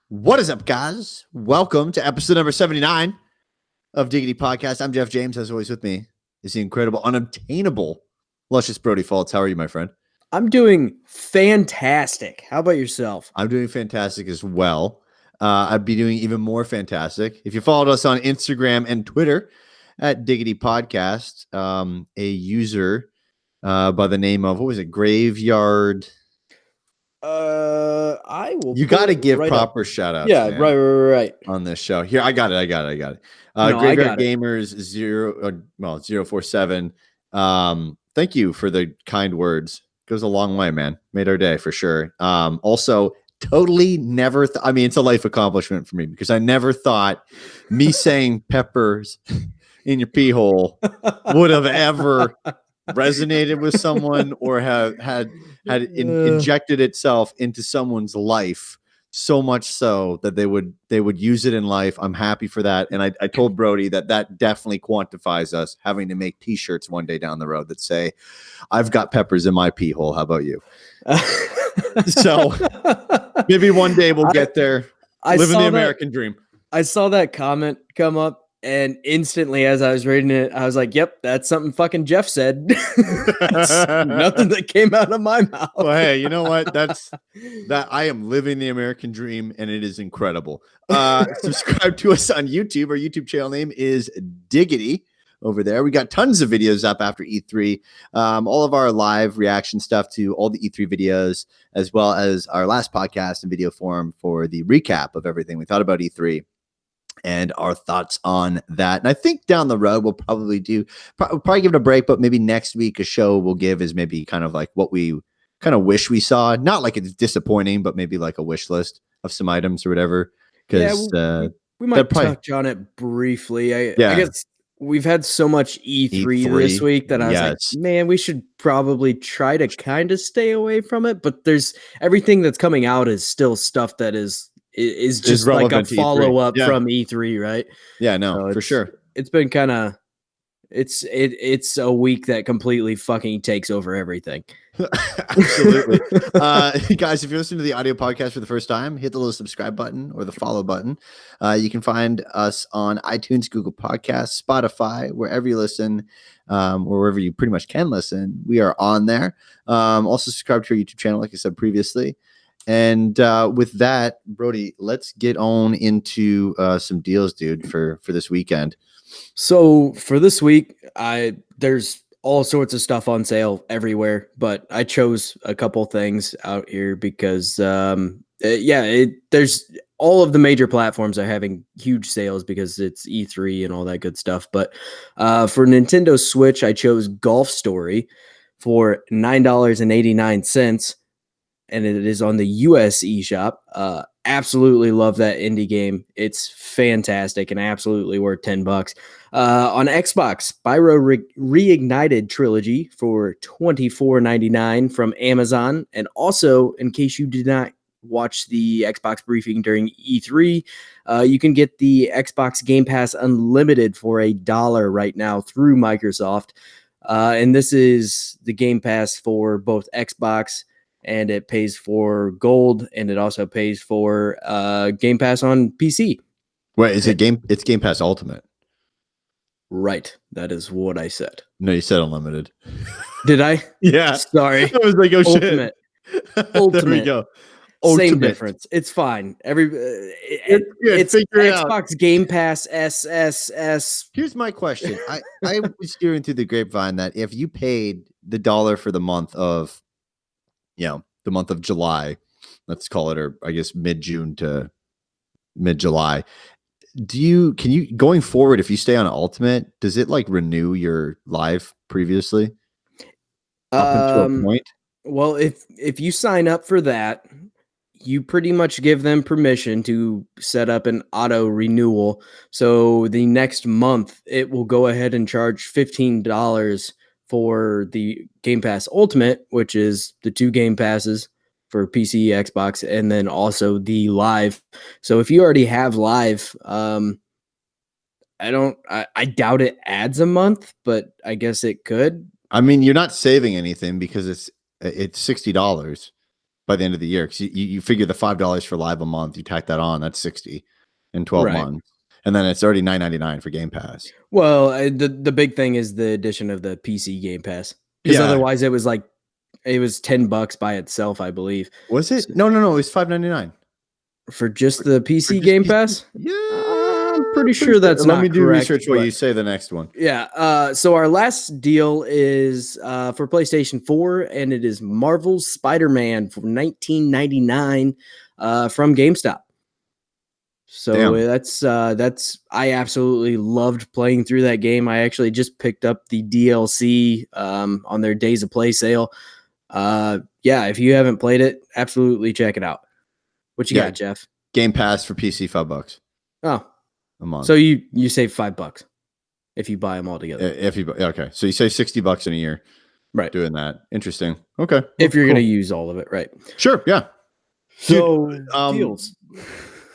What is up, guys? Welcome to episode number 79 of Diggity Podcast. I'm Jeff James. As always, with me is the incredible, unobtainable, luscious Brody Faults. How are you, my friend? I'm doing fantastic. How about yourself? I'm doing fantastic as well. I'd be doing even more fantastic if you followed us on Instagram and Twitter at Diggity Podcast. A user by the name of, what was it, Graveyard? I will. You got to give right proper up. shout outs, Yeah, man, right. on this show. Here, I got it. No, I Graveyard got it. Gamers 047. Thank you for the kind words. Goes a long way, man. Made our day for sure. Also, totally never. I mean, it's a life accomplishment for me because I never thought me saying peppers in your pee hole would have ever resonated with someone or had injected itself into someone's life so much so that they would use it in life. I'm happy for that. And I told Brody that definitely quantifies us having to make t-shirts one day down the road that say, I've got peppers in my pee hole. How about you? So maybe one day we'll get there. Living the American dream. I saw that comment come up. And instantly, as I was reading it, I was like, yep, that's something fucking Jeff said. Nothing that came out of my mouth. Well, hey, you know what? That I am living the American dream, and it is incredible. Subscribe to us on YouTube. Our YouTube channel name is Diggity over there. We got tons of videos up after E3. All of our live reaction stuff to all the E3 videos, as well as our last podcast in video form for the recap of everything we thought about E3. And our thoughts on that. And I think down the road, we'll probably give it a break, but maybe next week a show we'll give is maybe kind of like what we kind of wish we saw. Not like it's disappointing, but maybe like a wish list of some items or whatever. Because we might touch on it briefly. I guess we've had so much E3 this week that I was like, man, we should probably try to kind of stay away from it. But there's everything that's coming out is still stuff that is just like a follow-up from E3, right? Yeah, no, for sure. It's been kind of it's a week that completely fucking takes over everything. Absolutely. Guys, if you're listening to the audio podcast for the first time, hit the little subscribe button or the follow button. You can find us on iTunes, Google Podcasts, Spotify, wherever you listen, or wherever you pretty much can listen. We are on there. Also subscribe to our YouTube channel, like I said previously. And with that, Brody, let's get on into some deals, dude, for this weekend. So for this week, there's all sorts of stuff on sale everywhere, but I chose a couple things out here because, there's all of the major platforms are having huge sales because it's E3 and all that good stuff. But for Nintendo Switch, I chose Golf Story for $9.89. And it is on the US eShop. Absolutely love that indie game. It's fantastic and absolutely worth $10. On Xbox, Spyro Reignited Trilogy for $24.99 from Amazon. And also, in case you did not watch the Xbox briefing during E3, you can get the Xbox Game Pass Unlimited for $1 right now through Microsoft. And this is the Game Pass for both Xbox, and it pays for gold, and it also pays for Game Pass on PC. Wait, it's Game Pass Ultimate. Right. That is what I said. No, you said unlimited. Did I? Yeah. Sorry. I was like, oh, Ultimate. shit. Ultimate. There we go. Ultimate. Same difference. It's fine. It's Xbox Game Pass SSS. Here's my question. I was hearing through the grapevine that if you paid the $1 for the month of, the month of July, let's call it, or I guess mid-June to mid-July, can you going forward, if you stay on Ultimate, does it like renew your live previously up until a point? Well, if you sign up for that, you pretty much give them permission to set up an auto renewal. So the next month it will go ahead and charge $15 for the Game Pass Ultimate, which is the 2 Game Passes for PC, Xbox, and then also the Live. So if you already have Live, I doubt it adds a month, but I guess it could. I mean, you're not saving anything because it's $60. by the end of the year because you figure the $5 for live a month, you tack that on, that's 60 in 12 Right. months, and then it's already $9.99 for Game Pass. Well, the big thing is the addition of the PC Game Pass, because Yeah, otherwise it was $10 by itself, I believe. was it? So, No, it was $5.99 for just the for PC just Game PC. Pass. Yeah, I'm pretty pretty sure that's Let me not do correct, research while but you say the next one. yeah. So our last deal is for PlayStation 4, and it is Marvel's Spider-Man for $19.99 from GameStop. So Damn. that's I absolutely loved playing through that game. I actually just picked up the DLC on their Days of Play sale. Yeah, if you haven't played it, absolutely check it out. What you Yeah, got, Jeff? Game Pass for PC, $5 Oh, a month. so you save $5 if you buy them all together. If you okay, so you say $60 in a year, Right. doing that. Interesting. Okay, well, If you're cool. gonna use all of it, right? Sure, yeah, So dude, deals.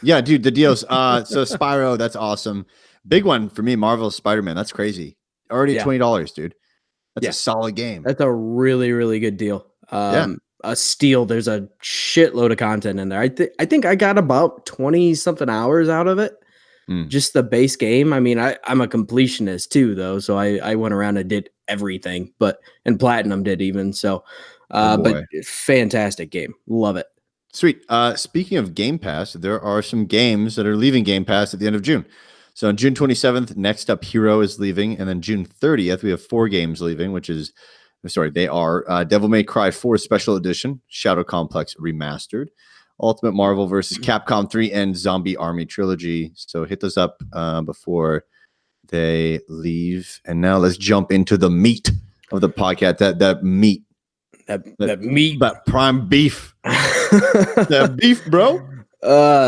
yeah, dude, the deals. So Spyro, that's awesome. Big one for me, Marvel's Spider-Man. That's crazy. Already at Yeah. $20, dude. That's Yeah. a solid game. That's a really, really good deal. Yeah. A steal. There's a shitload of content in there. I think I got about 20 something hours out of it. Mm. Just the base game. I mean, I'm a completionist too, though. So I went around and did everything, and Platinum did even. So, Oh but boy. fantastic game. Love it. Sweet. Speaking of Game Pass, there are some games that are leaving Game Pass at the end of June. So on June 27th, Next Up Hero is leaving. And then June 30th, we have 4 games leaving, they are Devil May Cry 4 Special Edition, Shadow Complex Remastered, Ultimate Marvel vs. Capcom 3, and Zombie Army Trilogy. So hit those up before they leave. And now let's jump into the meat of the podcast. That meat. That meat. That prime beef. That beef, bro.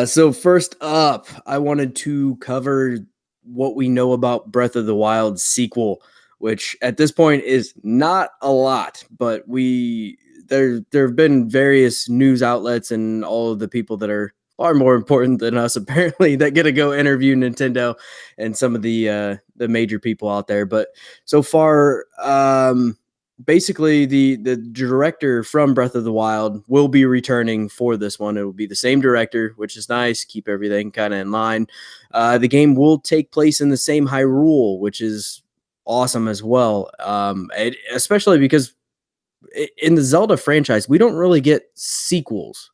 So first up, I wanted to cover what we know about Breath of the Wild sequel, which at this point is not a lot, but there have been various news outlets and all of the people that are far more important than us apparently that get to go interview Nintendo and some of the major people out there. But so far, basically the director from Breath of the Wild will be returning for this one. It will be the same director, which is nice. Keep everything kind of in line. The game will take place in the same Hyrule, which is awesome as well. Especially because in the Zelda franchise, we don't really get sequels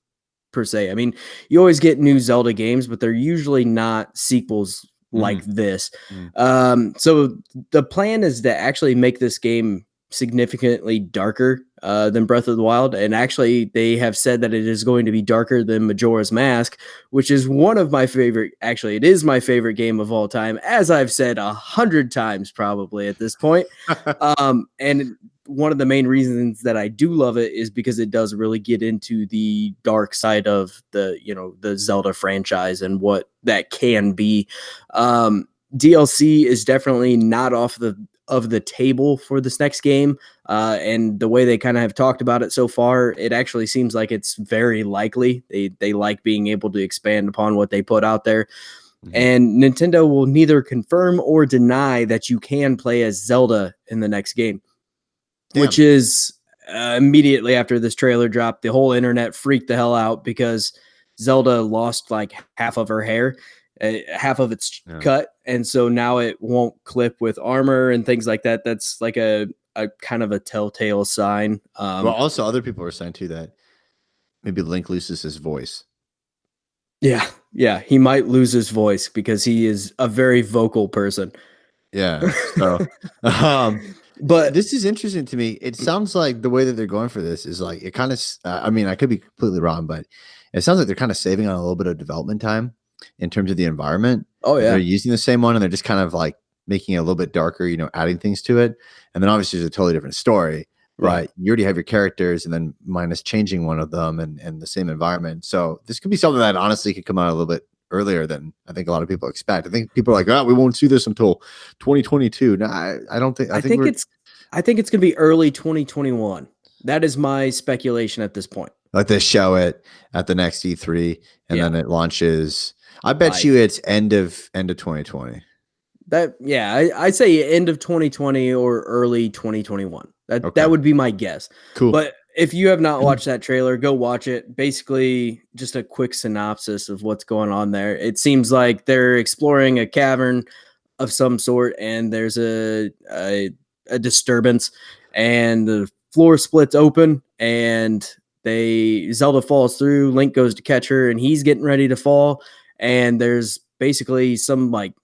per se. I mean, you always get new Zelda games, but they're usually not sequels like this. So the plan is to actually make this game significantly darker than Breath of the Wild, and actually they have said that it is going to be darker than Majora's Mask, which is one of my favorite. Actually, it is my favorite game of all time, as I've said 100 times probably at this point. And one of the main reasons that I do love it is because it does really get into the dark side of the Zelda franchise and what that can be. DLC is definitely not off the table for this next game. And the way they kind of have talked about it so far, it actually seems like it's very likely. They like being able to expand upon what they put out there. And Nintendo will neither confirm or deny that you can play as Zelda in the next game. Damn. Which is immediately after this trailer dropped, the whole internet freaked the hell out because Zelda lost like half of her hair. Half of it's cut, and so now it won't clip with armor and things like that. That's like a kind of a telltale sign. Well, also other people are saying too that maybe Link loses his voice. Yeah, he might lose his voice because he is a very vocal person. Yeah, so but this is interesting to me. It sounds like the way that they're going for this is like it kind of. I mean, I could be completely wrong, but it sounds like they're kind of saving on a little bit of development time in terms of the environment. Oh yeah, they're using the same one and they're just kind of like making it a little bit darker, adding things to it. And then obviously it's a totally different story, right? You already have your characters and then minus changing one of them and the same environment. So this could be something that honestly could come out a little bit earlier than I think a lot of people expect. I think people are like, we won't see this until 2022. No, I don't think. I think it's going to be early 2021. That is my speculation at this point. Like they show it at the next E3 and then it launches. I bet you it's end of 2020. I'd say end of 2020 or early 2021. That would be my guess. Cool. But if you have not watched that trailer, go watch it. Basically, just a quick synopsis of what's going on there. It seems like they're exploring a cavern of some sort, and there's a disturbance, and the floor splits open, and Zelda falls through. Link goes to catch her, and he's getting ready to fall, and there's basically some like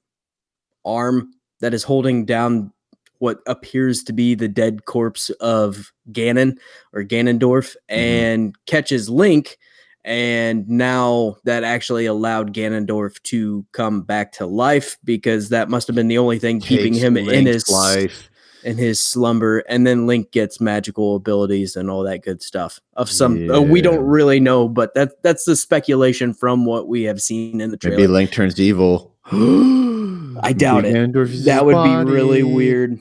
arm that is holding down what appears to be the dead corpse of Ganon or Ganondorf, and catches Link. And now that actually allowed Ganondorf to come back to life, because that must have been the only thing keeping him in his life. In his slumber. And then Link gets magical abilities and all that good stuff of some we don't really know, but that's the speculation from what we have seen in the trailer. Maybe Link turns evil. I doubt it. That would be really weird.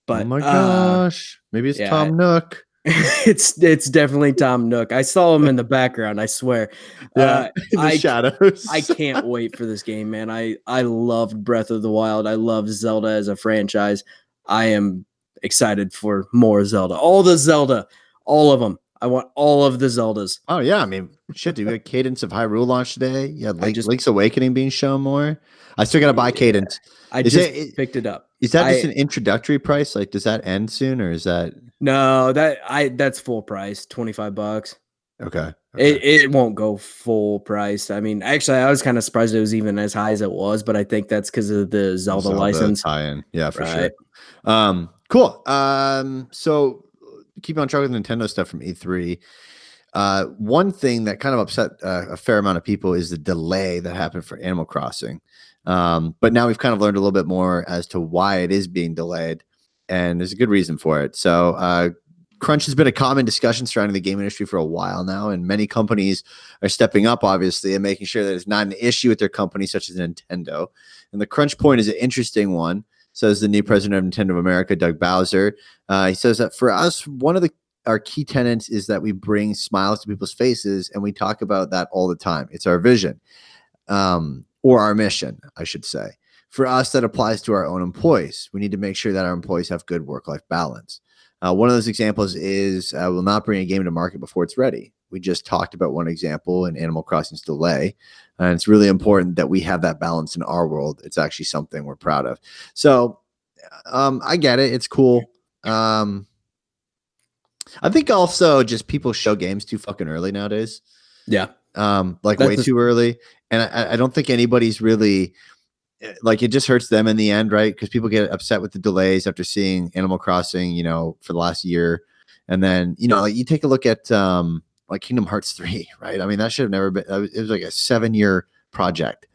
But oh my gosh, maybe it's Tom Nook. It's definitely Tom Nook. I saw him in the background, I swear. In the shadows. I can't wait for this game, man. I loved Breath of the Wild. I love Zelda as a franchise. I am excited for more Zelda. All the Zelda. All of them. I want all of the Zeldas. Oh, yeah. I mean, shit, dude. We got Cadence of Hyrule launch today. Yeah, Link's Awakening being shown more. I still got to buy Cadence. I just picked it up. Is that just an introductory price? Like, does that end soon, or is that? No, that's full price, $25. Okay. It won't go full price. I mean, actually, I was kind of surprised it was even as high as it was, but I think that's because of the Zelda license tie-in. Yeah, for sure. Cool. So keep on track with Nintendo stuff from E3. One thing that kind of upset a fair amount of people is the delay that happened for Animal Crossing. But now we've kind of learned a little bit more as to why it is being delayed, and there's a good reason for it. So crunch has been a common discussion surrounding the game industry for a while now, and many companies are stepping up, obviously, and making sure that it's not an issue with their company, such as Nintendo. And the crunch point is an interesting one, says the new president of Nintendo of America, Doug Bowser. He says that for us, one of our key tenets is that we bring smiles to people's faces, and we talk about that all the time. It's our vision, or our mission, I should say. For us, that applies to our own employees. We need to make sure that our employees have good work-life balance. One of those examples is we'll not bring a game to market before it's ready. We just talked about one example in Animal Crossing's delay, and it's really important that we have that balance in our world. It's actually something we're proud of. So I get it. It's cool. I think also just people show games too fucking early nowadays. Yeah. Way too early. And I don't think anybody's really like, it just hurts them in the end, right? Because people get upset with the delays after seeing Animal Crossing, for the last year. And then, like you take a look at like Kingdom Hearts 3, right? I mean, that should have never been, it was like a 7-year project,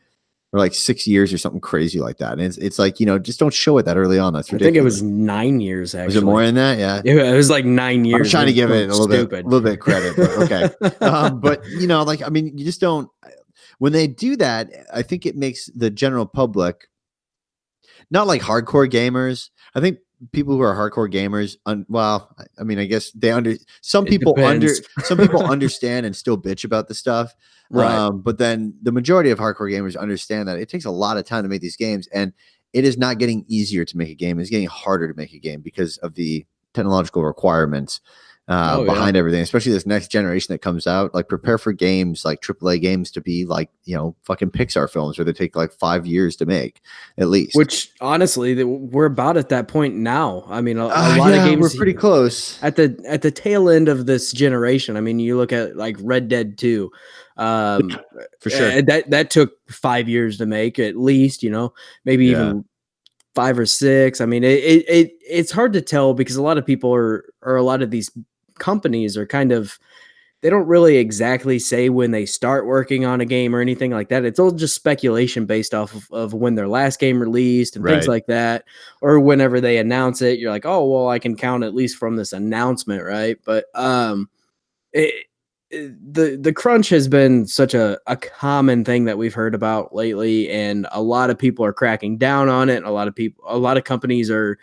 or like 6 years or something crazy like that. And it's like, just don't show it that early on. That's ridiculous. I think it was 9 years, actually. Was it more than that? Yeah. It was like 9 years. I'm trying to give it a little bit credit, but okay. But you just don't, when they do that, I think it makes the general public, not like hardcore gamers. I think people who are hardcore gamers, I guess some people understand and still bitch about the stuff. Right. But then the majority of hardcore gamers understand that it takes a lot of time to make these games, and it is not getting easier to make a game. It's getting harder to make a game because of the technological requirements behind everything, especially this next generation that comes out. Like, prepare for games like AAA games to be like, fucking Pixar films where they take like 5 years to make at least. Which honestly, we're about at that point now. I mean, a lot of games we're pretty close at the tail end of this generation. I mean, you look at like Red Dead 2. For sure. That took 5 years to make at least, maybe even 5 or 6. I mean, it's hard to tell because a lot of people or a lot of these companies are kind of, they don't really exactly say when they start working on a game or anything like that. It's all just speculation based off of when their last game released and things like that, or whenever they announce it, you're like, oh, well, I can count at least from this announcement. Right. But, the crunch has been such a common thing that we've heard about lately, and a lot of people are cracking down on it. A lot of companies are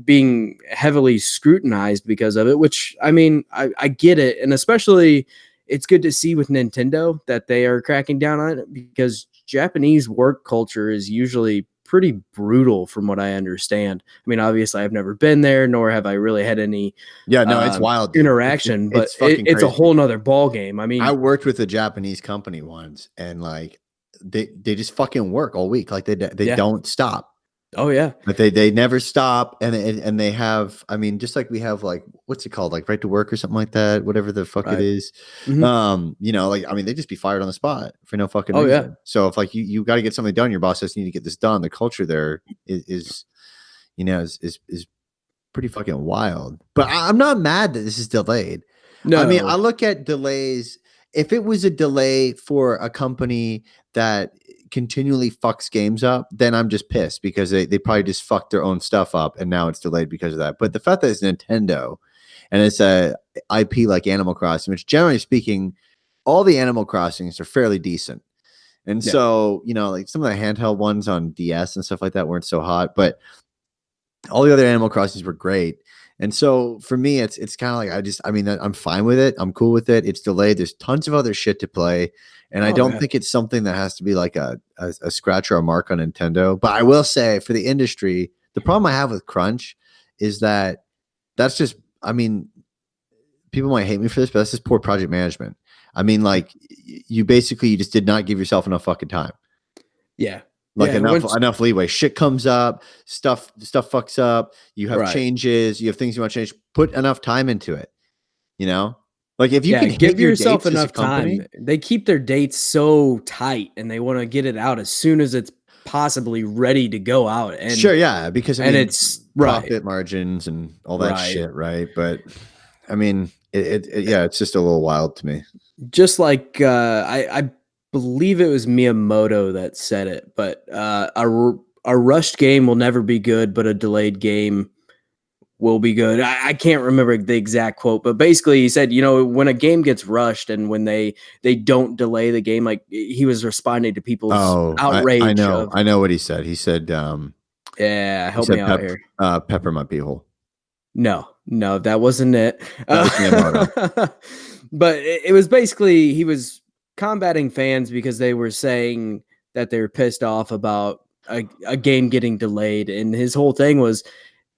being heavily scrutinized because of it, which, I mean, I get it. And especially it's good to see with Nintendo that they are cracking down on it, because Japanese work culture is usually pretty brutal from what I understand. I mean, obviously I've never been there, nor have I really had any Yeah, no, it's wild, dude. interaction, but It's fucking it's a crazy. whole nother ball game. I I mean, worked with a Japanese company once, and like they just fucking work all week. Like they yeah. don't stop. Oh yeah. But they never stop, and they have. I mean, just like we have, like, what's it called, like right to work or something like that, whatever the fuck it Right. is. Mhm. You know, like, I mean, they just be fired on the spot for no fucking Oh yeah. reason. So if like you got to get something done, your boss says you need to get this done. The culture there is you know is pretty fucking wild. But I'm not mad that this is delayed. I mean, I No. look at delays. If it was a delay for a company that continually fucks games up, then I'm just pissed because they probably just fucked their own stuff up and now it's delayed because of that. But the fact that it's Nintendo and it's a IP like Animal Crossing, which generally speaking, all the Animal Crossings are fairly decent. And Yeah. so, you know, like some of the handheld ones on DS and stuff like that weren't so hot, but all the other Animal Crossings were great. And so for me, it's kind of like I mean, I'm fine with it. I'm cool with it. It's delayed. There's tons of other shit to play, and I Oh don't yeah. think it's something that has to be like a scratch or a mark on Nintendo. But I will say for the industry, the problem I have with crunch is that that's just. I mean, people might hate me for this, but that's just poor project management. I mean, like you just did not give yourself enough fucking time. Yeah. Like Yeah. enough leeway. Shit comes up, stuff fucks up. You have Right. changes, you have things you want to change. Put enough time into it. You know, like if you Yeah, can hit give your yourself dates as a enough time. company, They keep their dates so tight and they want to get it out as soon as it's possibly ready to go out. sure, yeah, because I And mean, it's right. profit margins and all that Right. shit, right? But I mean, yeah, it's just a little wild to me. Just like I believe it was Miyamoto that said it, but a rushed game will never be good, but a delayed game will be good. I can't remember the exact quote, but basically he said, you know, when a game gets rushed and when they don't delay the game, like he was responding to people's Oh, outrage of, I know what he said. yeah, He help me said out here. pepper my beehole. No, that wasn't it. That was Miyamoto. But it was basically he was combating fans because they were saying that they were pissed off about a game getting delayed, and his whole thing was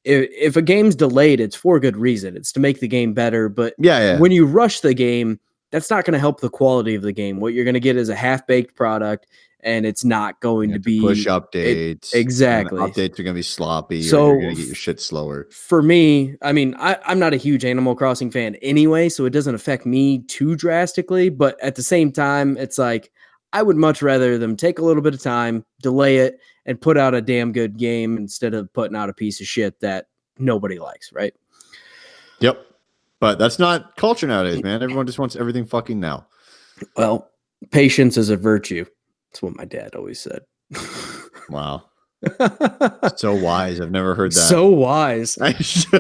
if a game's delayed, it's for good reason. It's to make the game better. But Yeah, yeah. when you rush the game, that's not going to help the quality of the game. What you're going to get is a half baked product, and it's not You going to have to push be it updates, and the exactly. updates are going to be sloppy, or you're So going to get your shit slower. for me, I mean, I'm not a huge Animal Crossing fan anyway, so it doesn't affect me too drastically. But at the same time, it's like I would much rather them take a little bit of time, delay it, and put out a damn good game instead of putting out a piece of shit that nobody likes, right? Yep. But that's not culture nowadays, man. Everyone just wants everything fucking now. Well, patience is a virtue. That's what my dad always said. Wow. So wise. I've never heard that. So wise.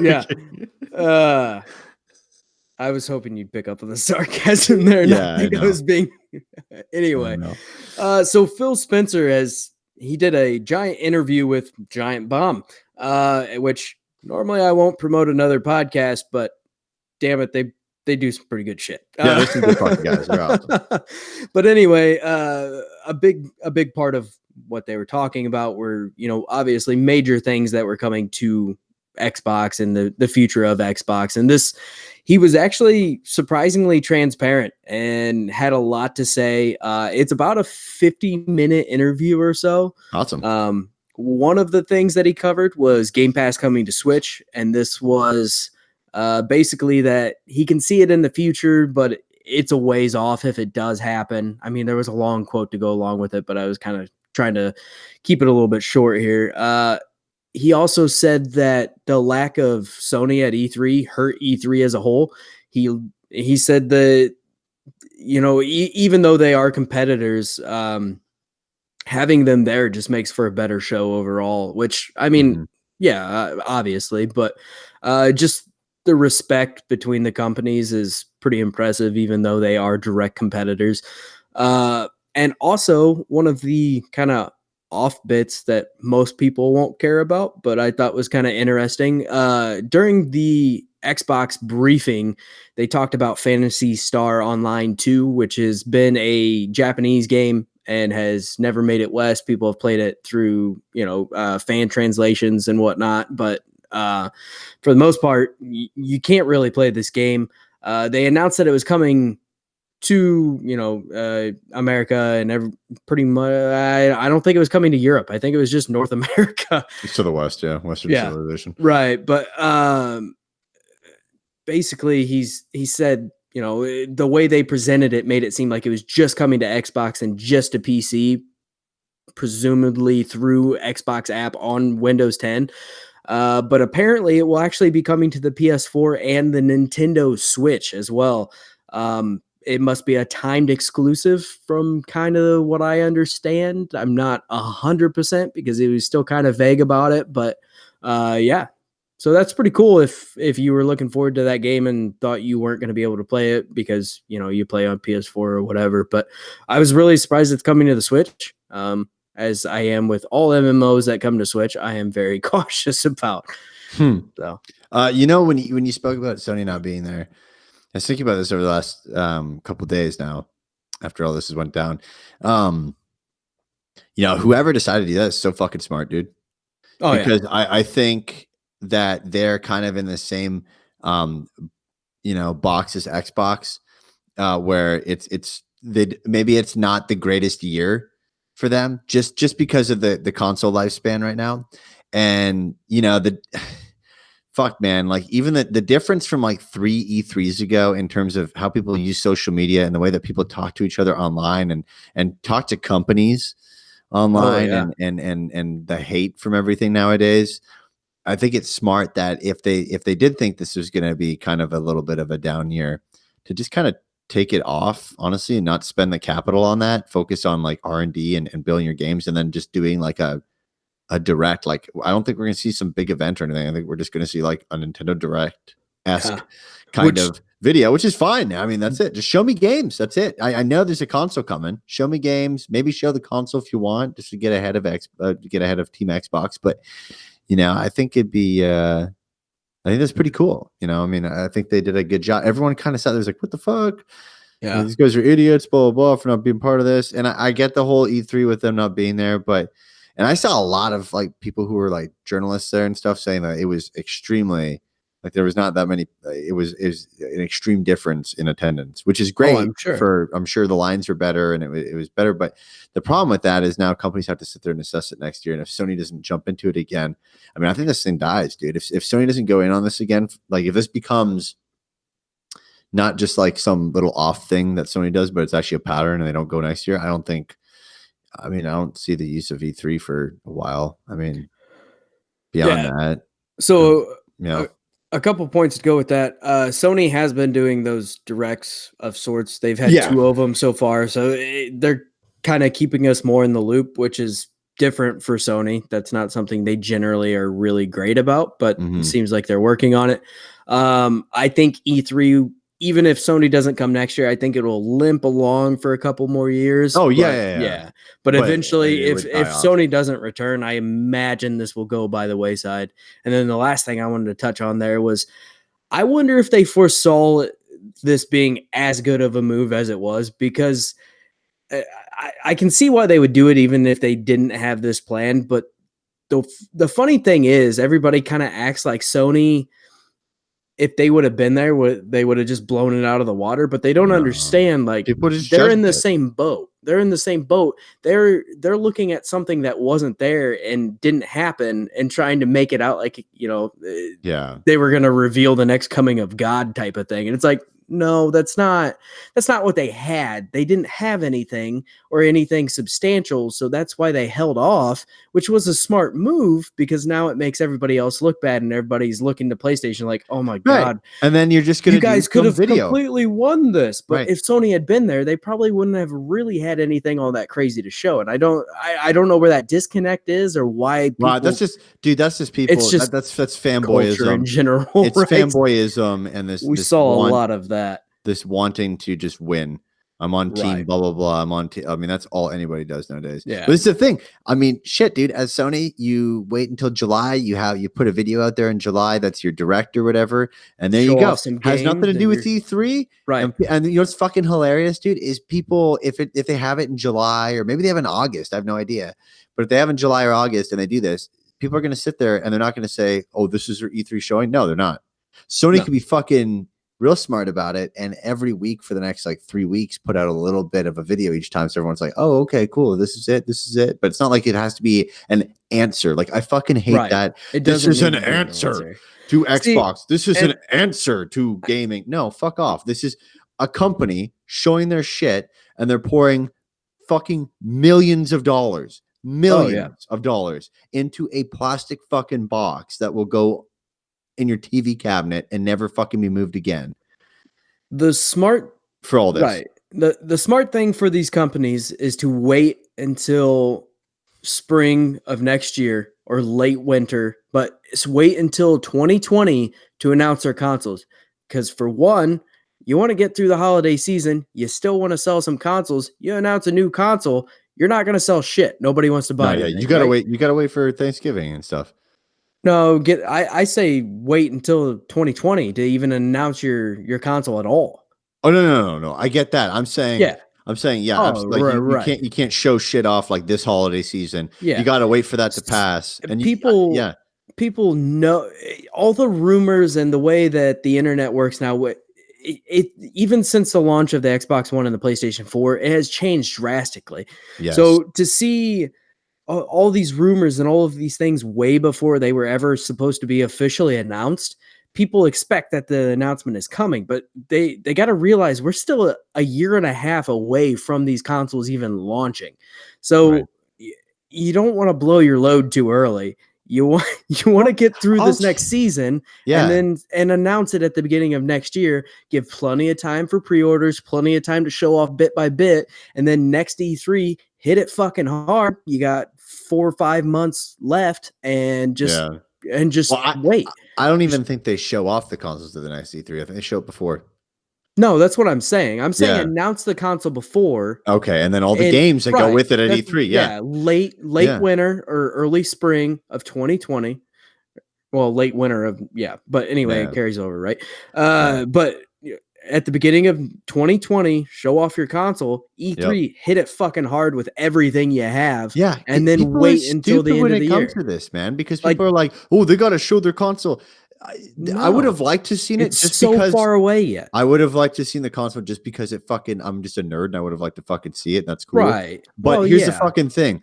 Yeah. Yeah. I was hoping you'd pick up on the sarcasm there. Yeah, Not think I I know. was being anyway. know. So Phil Spencer he did a giant interview with Giant Bomb, which normally I won't promote another podcast, but damn it, they do some pretty good shit. Yeah, they're some good fucking guys. They're awesome. But anyway, a big part of what they were talking about were, you know, obviously major things that were coming to Xbox and the future of Xbox. And he was actually surprisingly transparent and had a lot to say. It's about a 50-minute interview or so. Awesome. One of the things that he covered was Game Pass coming to Switch. And this was basically that he can see it in the future, but it's a ways off if it does happen. I mean, there was a long quote to go along with it, but I was kind of trying to keep it a little bit short here. He also said that the lack of Sony at E3 hurt E3 as a whole. He said that, you know, even though they are competitors, having them there just makes for a better show overall, which I mean, yeah, obviously, but just the respect between the companies is pretty impressive, even though they are direct competitors. And also one of the kind of off bits that most people won't care about, but I thought was kind of interesting. During the Xbox briefing, they talked about Phantasy Star Online 2, which has been a Japanese game and has never made it west. People have played it through, fan translations and whatnot, but for the most part, you can't really play this game. They announced that it was coming to America and pretty much. I don't think it was coming to Europe. I think it was just North America. It's to the west, yeah, Western civilization, right? But basically, he said, the way they presented it made it seem like it was just coming to Xbox and just to PC, presumably through Xbox app on Windows 10. But apparently, it will actually be coming to the PS4 and the Nintendo Switch as well. It must be a timed exclusive from kind of what I understand. I'm not 100% because he was still kind of vague about it, but yeah. So that's pretty cool if you were looking forward to that game and thought you weren't going to be able to play it because, you play on PS4 or whatever. But I was really surprised it's coming to the Switch. As I am with all MMOs that come to Switch, I am very cautious about. So, when you spoke about Sony not being there, I was thinking about this over the last couple of days now, after all this has went down. Whoever decided to do that is so fucking smart, dude. Oh, because I think that they're kind of in the same, box as Xbox, where maybe it's not the greatest year for them, just because of the console lifespan right now, and fuck, man, like even the difference from like 3 E3s ago in terms of how people use social media and the way that people talk to each other online and talk to companies online and the hate from everything nowadays. I think it's smart that if they did think this was going to be kind of a little bit of a down year, to just kind of take it off, honestly, and not spend the capital on that, focus on like R&D and building your games, and then just doing like a direct. Like, I don't think we're going to see some big event or anything. I think we're just going to see like a Nintendo Direct-esque kind of video, which is fine. I mean, that's it. Just show me games. That's it. I know there's a console coming. Show me games. Maybe show the console if you want, just to get ahead of Team Xbox. But I think it'd be. I think that's pretty cool. I mean, I think they did a good job. Everyone kind of sat there, was like, "What the fuck? Yeah, these guys are idiots." Blah blah blah for not being part of this. And I get the whole E3 with them not being there, but. And I saw a lot of like people who were like journalists there and stuff saying that it was extremely, like, there was not that many. It was an extreme difference in attendance, which is great. I'm sure the lines are better and it was better. But the problem with that is now companies have to sit there and assess it next year. And if Sony doesn't jump into it again, I mean, I think this thing dies, dude. If Sony doesn't go in on this again, like if this becomes not just like some little off thing that Sony does, but it's actually a pattern and they don't go next year, I don't see the use of E3 for a while. I mean, beyond that. So, a couple points to go with that. Sony has been doing those directs of sorts. They've had 2 of them so far. So they're kind of keeping us more in the loop, which is different for Sony. That's not something they generally are really great about, but it seems like they're working on it. I think E3, even if Sony doesn't come next year, I think it will limp along for a couple more years. Oh, yeah. But eventually, if Sony doesn't return, I imagine this will go by the wayside. And then the last thing I wanted to touch on there was, I wonder if they foresaw this being as good of a move as it was, because I can see why they would do it even if they didn't have this plan. But the funny thing is, everybody kind of acts like Sony, if they would have been there, they would have just blown it out of the water. But they don't understand. Like, they're in the same boat. They're in the same boat. They're looking at something that wasn't there and didn't happen, and trying to make it out like they were going to reveal the next coming of God type of thing. And it's like, no, that's not what they had. They didn't have anything or anything substantial, so that's why they held off, which was a smart move, because now it makes everybody else look bad, and everybody's looking to PlayStation like, oh my God. And then you're just going to, you guys could have completely won this. But if Sony had been there, they probably wouldn't have really had anything all that crazy to show. And I don't know where that disconnect is, or why people, wow, that's just people. It's just that's fanboyism in general. It's fanboyism, and we saw a lot of that. This wanting to just win. I'm on team Right. blah blah blah. I'm on I mean, that's all anybody does nowadays. Yeah. But it's the thing. I mean, shit, dude. As Sony, you wait until July. You put a video out there in July. That's your direct or whatever, and there you Show go. off some Has nothing to games do and with you're E3. right. And you know what's fucking hilarious, dude? Is people if they have it in July or maybe they have it in August. I have no idea. But if they have in July or August and they do this, people are going to sit there and they're not going to say, "Oh, this is their E3 showing." No, they're not. Sony No. could be fucking real smart about it, and every week for the next like 3 weeks put out a little bit of a video each time, so everyone's like, oh, okay, cool, this is it. But it's not like it has to be an answer. Like, I fucking hate Right. that It this doesn't is need an to be an answer to See, Xbox, this is an and answer to gaming. No, fuck off. This is a company showing their shit, and they're pouring fucking millions of dollars into a plastic fucking box that will go in your TV cabinet and never fucking be moved again the smart for all this. right. The smart thing for these companies is to wait until spring of next year or late winter, but wait until 2020 to announce their consoles. Because for one, you want to get through the holiday season, you still want to sell some consoles. You announce a new console, you're not going to sell shit. Nobody wants to buy it. You gotta wait. You gotta wait for Thanksgiving and stuff. No, I say wait until 2020 to even announce your console at all. Oh no. I get that. I'm saying yeah. Oh, like you can't show shit off like this holiday season. Yeah. You gotta wait for that to pass. And people know all the rumors and the way that the internet works now. It even since the launch of the Xbox One and the PlayStation 4, it has changed drastically. Yes. So to see all these rumors and all of these things way before they were ever supposed to be officially announced, people expect that the announcement is coming, but they got to realize we're still a year and a half away from these consoles even launching. So you don't want to blow your load too early. You want to get through this next season and announce it at the beginning of next year. Give plenty of time for pre-orders, plenty of time to show off bit by bit, and then next E3 hit it fucking hard. You got 4 or 5 months left, and just wait. I don't even think they show off the consoles to the next E3. I think they show it before. No, that's what I'm saying. I'm saying announce the console before. Okay, and then all the games that go with it at E3. Yeah, late winter or early spring of 2020. Well, late winter of but anyway, it carries over, right? But at the beginning of 2020, show off your console. E3 hit it fucking hard with everything you have. Yeah, and then wait until the end of the year. To this, man, because people are like, oh, they got to show their console. I would have liked to seen it just so because far away yet. I would have liked to seen the console just because it fucking I'm just a nerd and I would have liked to fucking see it. That's cool. Right. But here's the fucking thing.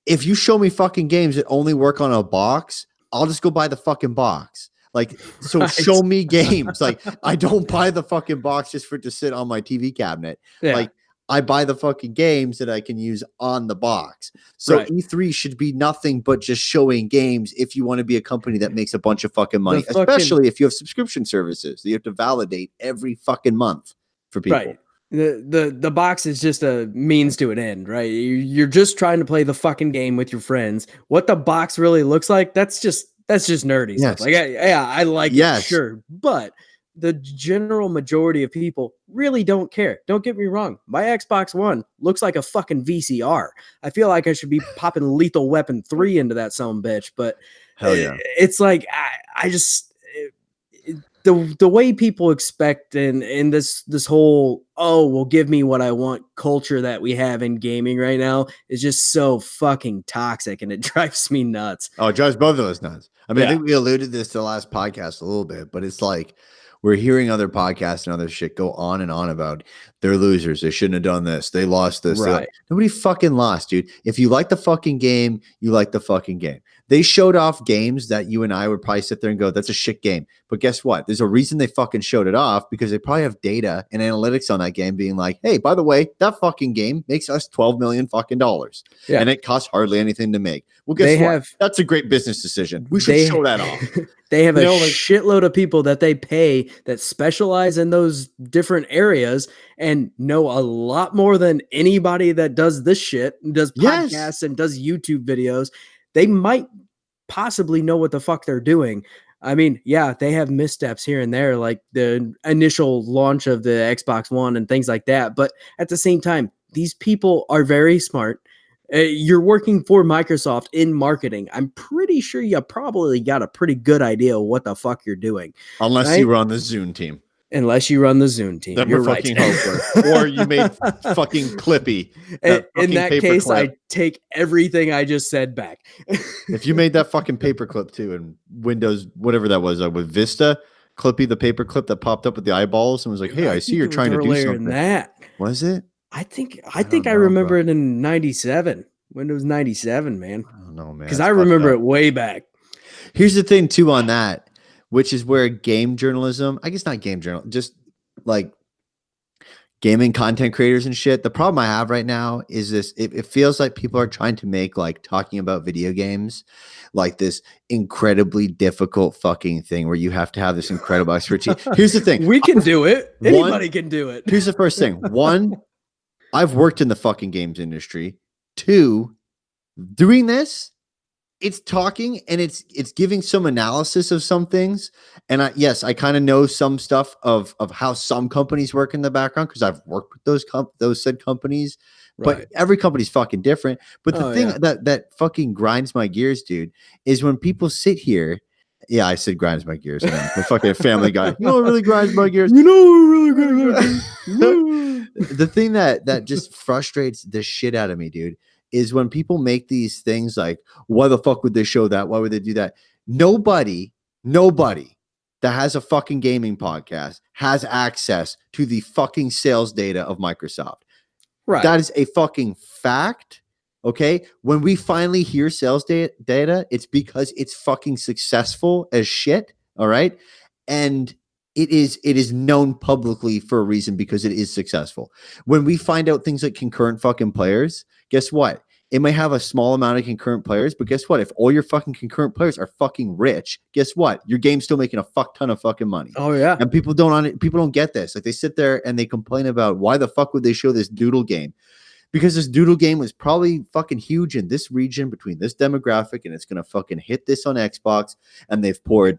If you show me fucking games that only work on a box, I'll just go buy the fucking box. Like, so show me games. Like, I don't buy the fucking box just for it to sit on my TV cabinet. Yeah. Like, I buy the fucking games that I can use on the box. So E3 should be nothing but just showing games if you want to be a company that makes a bunch of fucking money, especially if you have subscription services that you have to validate every fucking month for people. Right. The box is just a means to an end, right? You're just trying to play the fucking game with your friends. What the box really looks like, that's just nerdy stuff. Like, I like it, sure, but the general majority of people really don't care. Don't get me wrong. My Xbox One looks like a fucking VCR. I feel like I should be popping Lethal Weapon 3 into that bitch, but hell yeah. It's like, I just, the way people expect in this whole, give me what I want culture that we have in gaming right now is just so fucking toxic, and it drives me nuts. Oh, it drives both of us nuts. I mean, I think we alluded this to the last podcast a little bit, but it's like, we're hearing other podcasts and other shit go on and on about they're losers. They shouldn't have done this. They lost this. Right. Nobody fucking lost, dude. If you like the fucking game, you like the fucking game. They showed off games that you and I would probably sit there and go, that's a shit game. But guess what? There's a reason they fucking showed it off, because they probably have data and analytics on that game being like, hey, by the way, that fucking game makes us $12 million fucking dollars. Yeah. And it costs hardly anything to make. Well, guess what? That's a great business decision. We should show that off. They have a shitload of people that they pay that specialize in those different areas and know a lot more than anybody that does this shit, does podcasts and does YouTube videos. They might possibly know what the fuck they're doing. I mean, yeah, they have missteps here and there, like the initial launch of the Xbox One and things like that. But at the same time, these people are very smart. You're working for Microsoft in marketing. I'm pretty sure you probably got a pretty good idea of what the fuck you're doing, Unless you right? were on the Zune team. Unless you run the Zune team. Then You're we're right. fucking hopeless. Or you made fucking Clippy. That In fucking that paper case, clip. I take everything I just said back. If you made that fucking paperclip too in Windows, whatever that was, with Vista, Clippy, the paperclip that popped up with the eyeballs and was like, "Hey, I see think you're it was trying to do earlier than something." that. Was it? I think don't I know, remember bro. it in 97, Windows 97, man. I don't know, man. Because That's I fucked remember up. it way back. Here's the thing too on that, which is where game journalism, I guess not game journal, just like gaming content creators and shit. The problem I have right now is this: it feels like people are trying to make like talking about video games like this incredibly difficult fucking thing where you have to have this incredible expertise. Here's the thing: We can do it. One- Anybody can do it. here's the first thing. One, I've worked in the fucking games industry. Two, doing this, it's talking and it's giving some analysis of some things. And I kind of know some stuff of how some companies work in the background because I've worked with those said companies. Right. But every company's fucking different. But the Oh, thing yeah. that fucking grinds my gears, dude, is when people sit here. Yeah, I said grinds my gears. And I'm the fucking Family Guy. You know what really grinds my gears? You know what really good. The thing that just frustrates the shit out of me, dude, is when people make these things like, why the fuck would they show that? Why would they do that? Nobody that has a fucking gaming podcast has access to the fucking sales data of Microsoft. Right. That is a fucking fact. Okay. When we finally hear sales data, it's because it's fucking successful as shit. All right. And it is known publicly for a reason because it is successful. When we find out things like concurrent fucking players, guess what? It may have a small amount of concurrent players, but guess what? If all your fucking concurrent players are fucking rich, guess what? Your game's still making a fuck ton of fucking money. Oh yeah. And people don't get this. Like they sit there and they complain about why the fuck would they show this doodle game? Because this doodle game was probably fucking huge in this region between this demographic, and it's gonna fucking hit this on Xbox, and they've poured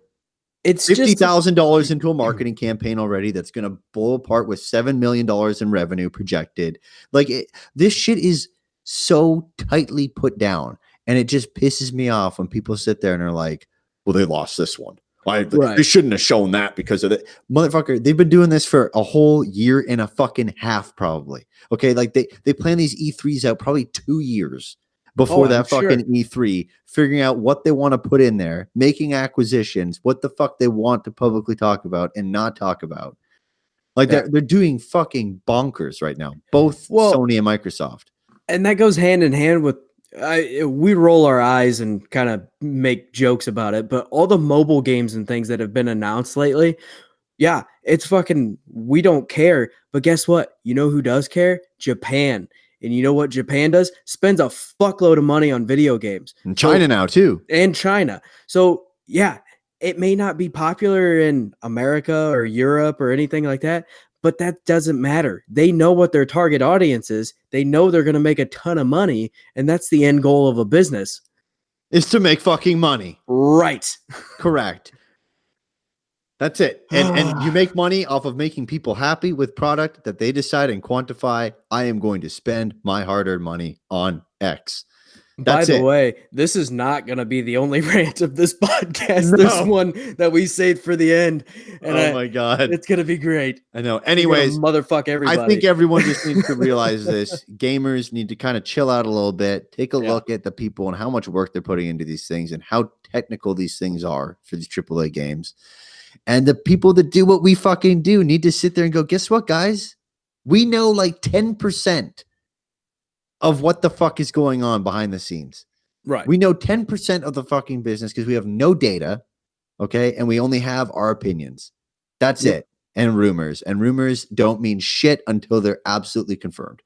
It's $50,000 into a marketing campaign already that's going to blow apart with $7 million in revenue projected. Like this shit is so tightly put down, and it just pisses me off when people sit there and are like, well, they lost this one. They shouldn't have shown that because of it. Motherfucker, they've been doing this for a whole year and a fucking half, probably. Okay, like they plan these E3s out probably 2 years before that fucking E3, figuring out what they want to put in there, making acquisitions, what the fuck they want to publicly talk about and not talk about. Like they're doing fucking bonkers right now, both Sony and Microsoft. And that goes hand in hand with we roll our eyes and kind of make jokes about it, but all the mobile games and things that have been announced lately, yeah, it's fucking, we don't care. But guess what? You know who does care? Japan. And you know what Japan does? Spends a fuckload of money on video games. And China now too. And China. So yeah, it may not be popular in America or Europe or anything like that, but that doesn't matter. They know what their target audience is. They know they're going to make a ton of money, and that's the end goal of a business. Is to make fucking money. Right. Correct. That's it. And you make money off of making people happy with product that they decide and quantify. I am going to spend my hard-earned money on X. By the way, this is not going to be the only rant of this podcast. No. There's one that we saved for the end. And oh my God. It's going to be great. I know. Anyways, motherfuck everybody. I think everyone just needs to realize this. Gamers need to kind of chill out a little bit, take a look at the people and how much work they're putting into these things and how technical these things are for these AAA games. And the people that do what we fucking do need to sit there and go, guess what, guys? We know like 10% of what the fuck is going on behind the scenes. Right. We know 10% of the fucking business because we have no data. Okay. And we only have our opinions. That's it. And rumors. And rumors don't mean shit until they're absolutely confirmed.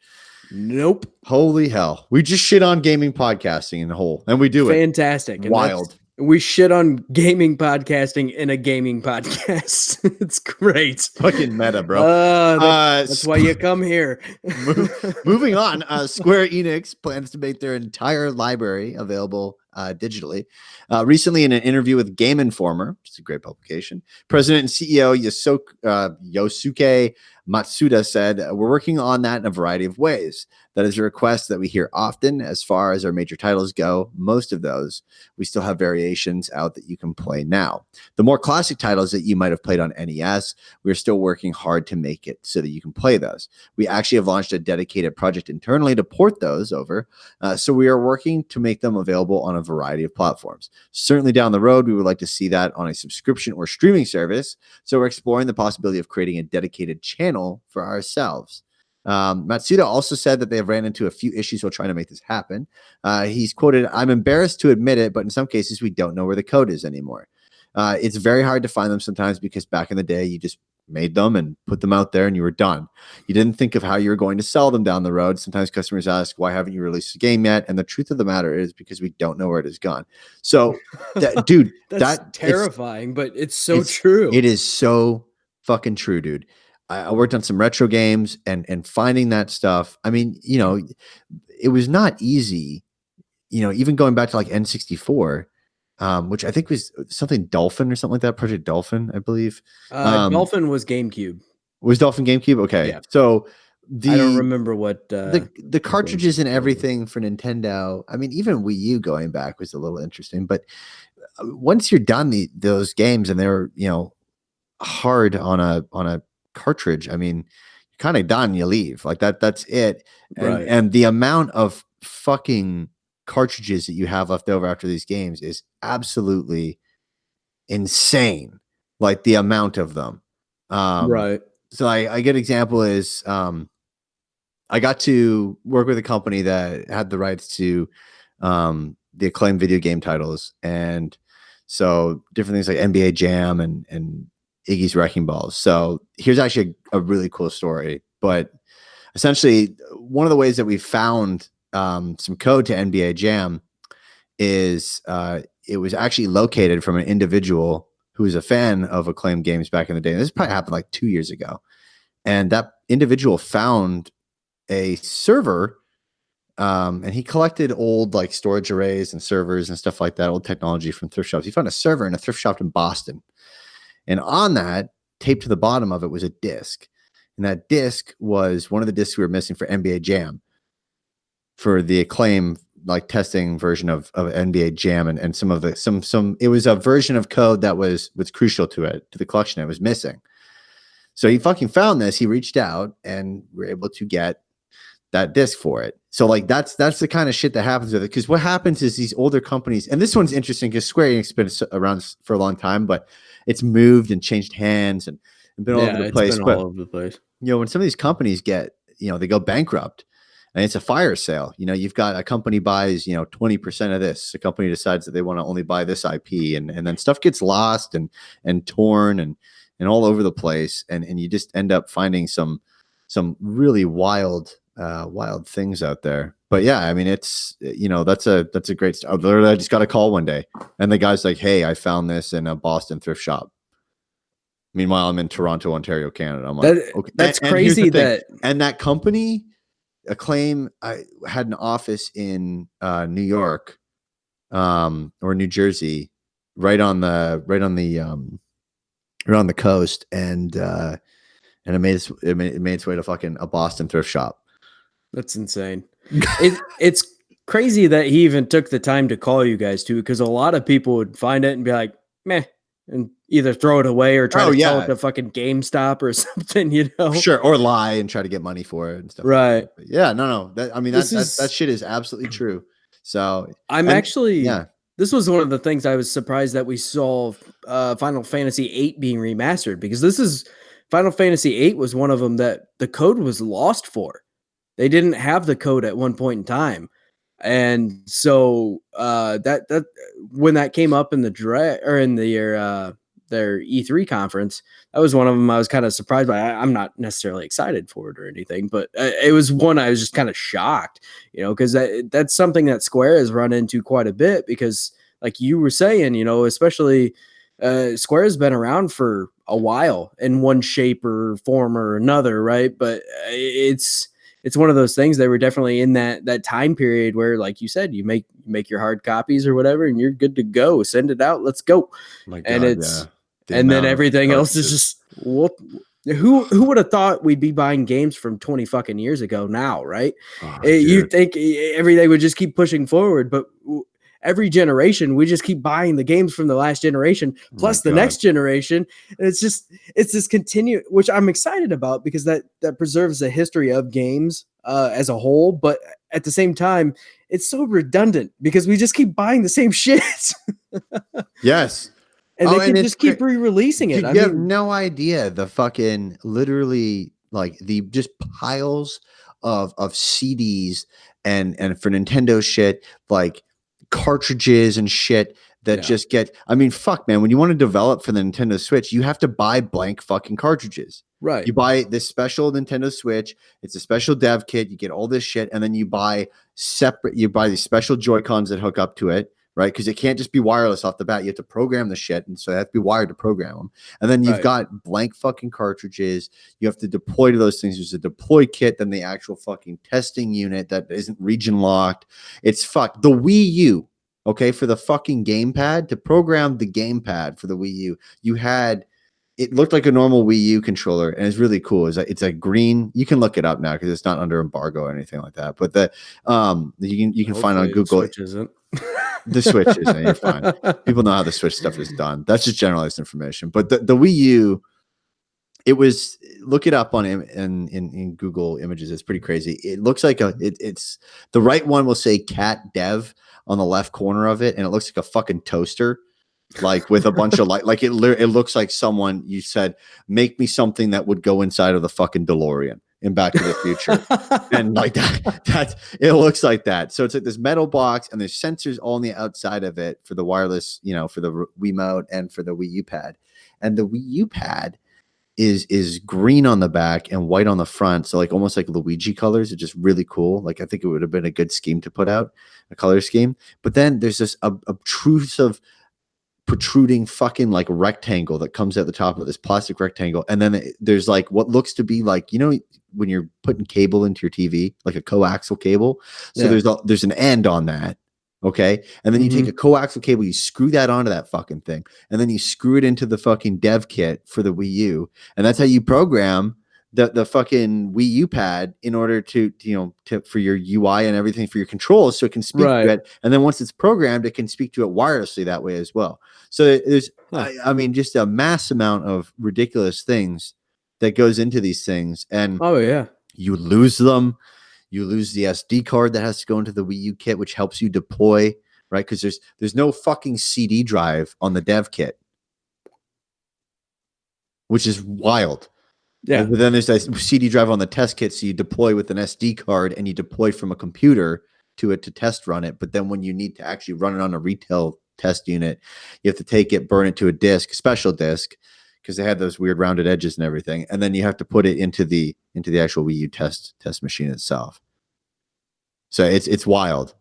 Nope. Holy hell. We just shit on gaming podcasting in the whole. And we do it. Fantastic. Wild. We shit on gaming podcasting in a gaming podcast. It's great. Fucking meta, bro. That's why you come here. Moving on. Square Enix plans to make their entire library available digitally. Recently, in an interview with Game Informer, which is a great publication, President and CEO Yosuke Matsuda said, "We're working on that in a variety of ways. That is a request that we hear often as far as our major titles go. Most of those, we still have variations out that you can play now. The more classic titles that you might have played on NES, we're still working hard to make it so that you can play those. We actually have launched a dedicated project internally to port those over. So we are working to make them available on a variety of platforms. Certainly down the road, we would like to see that on a subscription or streaming service. So we're exploring the possibility of creating a dedicated channel for ourselves." Matsuda also said that they have ran into a few issues while trying to make this happen. He's quoted, "I'm embarrassed to admit it, but in some cases, we don't know where the code is anymore. It's very hard to find them sometimes because back in the day, you just made them and put them out there and you were done. You didn't think of how you were going to sell them down the road. Sometimes customers ask, why haven't you released the game yet? And the truth of the matter is because we don't know where it has gone." So, dude, that's terrifying, but it's so true. It is so fucking true, dude. I worked on some retro games and finding that stuff. I mean, it was not easy, even going back to like N64, which I think was something Dolphin or something like that. Project Dolphin, I believe. Dolphin was GameCube. Was Dolphin GameCube? Okay. Yeah. So I don't remember what the cartridges and everything for Nintendo. I mean, even Wii U going back was a little interesting, but once you're done those games and they're, hard on a cartridge, I mean, you're kind of done, you leave. Like that's it. And the amount of fucking cartridges that you have left over after these games is absolutely insane. Like the amount of them. So a good example is I got to work with a company that had the rights to the acclaimed video game titles. And so different things like NBA Jam and Iggy's Wrecking Balls. So here's actually a really cool story. But essentially, one of the ways that we found some code to NBA Jam is it was actually located from an individual who was a fan of acclaimed games back in the day. And this probably happened like 2 years ago. And that individual found a server and he collected old like storage arrays and servers and stuff like that, old technology from thrift shops. He found a server in a thrift shop in Boston. And on that, taped to the bottom of it was a disc. And that disc was one of the discs we were missing for NBA Jam, for the Acclaim like testing version of NBA Jam and some of the it was a version of code that was crucial to the collection. It was missing. So he fucking found this. He reached out and we were able to get that disc for it. So like that's the kind of shit that happens with it. Because what happens is these older companies, and this one's interesting because Square Enix has been around for a long time, but it's moved and changed hands and been all over the place. All over the place. When some of these companies get, they go bankrupt and it's a fire sale. You've got a company buys, 20% of this. A company decides that they want to only buy this IP, and then stuff gets lost and torn and all over the place. And you just end up finding some really wild things out there. But yeah, I mean, it's, that's a great stuff. I just got a call one day and the guy's like, "Hey, I found this in a Boston thrift shop." Meanwhile, I'm in Toronto, Ontario, Canada. I'm like, okay. That's crazy. That company, Acclaim, I had an office in New York, or New Jersey, right on the coast, and it made its way to fucking a Boston thrift shop. That's insane. It's crazy that he even took the time to call you guys too, because a lot of people would find it and be like, meh, and either throw it away or try to sell it to fucking GameStop or something, Sure, or lie and try to get money for it and stuff. Right. Like that. Yeah, no. That shit is absolutely true. So this was one of the things I was surprised that we saw Final Fantasy VIII being remastered, because Final Fantasy VIII was one of them that the code was lost for. They didn't have the code at one point in time. And so that when that came up in the their E3 conference, that was one of them I was kind of surprised by. I'm not necessarily excited for it or anything, but it was one I was just kind of shocked, because that's something that Square has run into quite a bit, because like you were saying, especially Square has been around for a while in one shape or form or another, right? But it's it's one of those things. They were definitely in that time period where, like you said, you make your hard copies or whatever, and you're good to go. Send it out. Let's go. My And God, it's yeah. The and then amount of everything else is cartridges. just what. Who would have thought we'd be buying games from 20 fucking years ago now, right? Oh, You dude. think everything would just keep pushing forward, but every generation we just keep buying the games from the last generation Oh my plus the God. next generation. And it's this continue, which I'm excited about because that preserves the history of games as a whole, but at the same time it's so redundant because we just keep buying the same shit. Yes. And Oh, they and can it's just keep re-releasing it. dude, I you have mean, no idea the fucking literally like the just piles of CDs and for Nintendo shit, like cartridges and shit that yeah, just get, I mean, fuck man, when you want to develop for the Nintendo Switch, you have to buy blank fucking cartridges. right. You buy this special Nintendo Switch, it's a special dev kit, you get all this shit, and then you buy these special Joy-Cons that hook up to it, right? Because it can't just be wireless off the bat. You have to program the shit, and so they have to be wired to program them. And then you've Right. got blank fucking cartridges. You have to deploy to those things. There's a deploy kit, then the actual fucking testing unit that isn't region locked. It's fucked. The Wii U, okay, for the fucking gamepad, to program the gamepad for the Wii U, you had, it looked like a normal Wii U controller, and it's really cool. It's a green. You can look it up now because it's not under embargo or anything like that. But you can find on Hopefully the Google. Switch isn't. The Switch is, and you're fine. People know how the Switch stuff is done. That's just generalized information. But the Wii U, it was, look it up on in Google Images. It's pretty crazy. It looks like it's the right one will say Cat Dev on the left corner of it, and it looks like a fucking toaster, like with a bunch of light. Like it looks like someone, you said, make me something that would go inside of the fucking DeLorean in Back to the Future. And like that it looks like that. So it's like this metal box, and there's sensors all on the outside of it for the wireless, for the Wiimote and for the Wii U pad. And the Wii U pad is green on the back and white on the front, so like almost like Luigi colors. It's just really cool. Like I think it would have been a good scheme to put out, a color scheme. But then there's this obtrusive protruding fucking like rectangle that comes at the top of this plastic rectangle, and then there's like what looks to be like, when you're putting cable into your TV, like a coaxial cable. So Yeah. there's an end on that, okay, and then you take a coaxial cable, you screw that onto that fucking thing, and then you screw it into the fucking dev kit for the Wii U, and that's how you program the fucking Wii U pad in order to for your UI and everything for your controls, so it can speak to Right. it. And then once it's programmed, it can speak to it wirelessly that way as well. So there's, I mean, just a mass amount of ridiculous things that goes into these things, and Oh yeah. you lose them. You lose the SD card that has to go into the Wii U kit, which helps you deploy, right? Because there's no fucking CD drive on the dev kit, which is wild. Yeah. But then there's a CD drive on the test kit, so you deploy with an SD card, and you deploy from a computer to it to test run it. But then when you need to actually run it on a retail test unit, you have to take it, burn it to a special disk, because they had those weird rounded edges and everything, and then you have to put it into the actual Wii U test machine itself. So it's wild.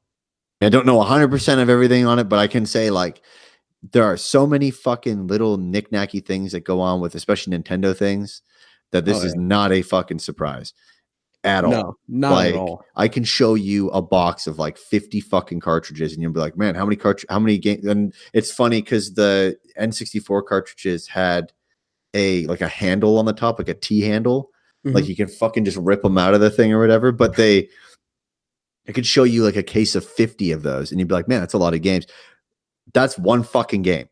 I don't know 100% of everything on it, but I can say, like, there are so many fucking little knick-knacky things that go on with, especially Nintendo things, that this is not a fucking surprise at all. No, not Like, at all. I can show you a box of like 50 fucking cartridges, and you'll be like, man, how many games? And it's funny because the N64 cartridges had a handle on the top, like a T handle. Like you can fucking just rip them out of the thing or whatever. But I could show you like a case of 50 of those, and you'd be like, man, that's a lot of games. That's one fucking game.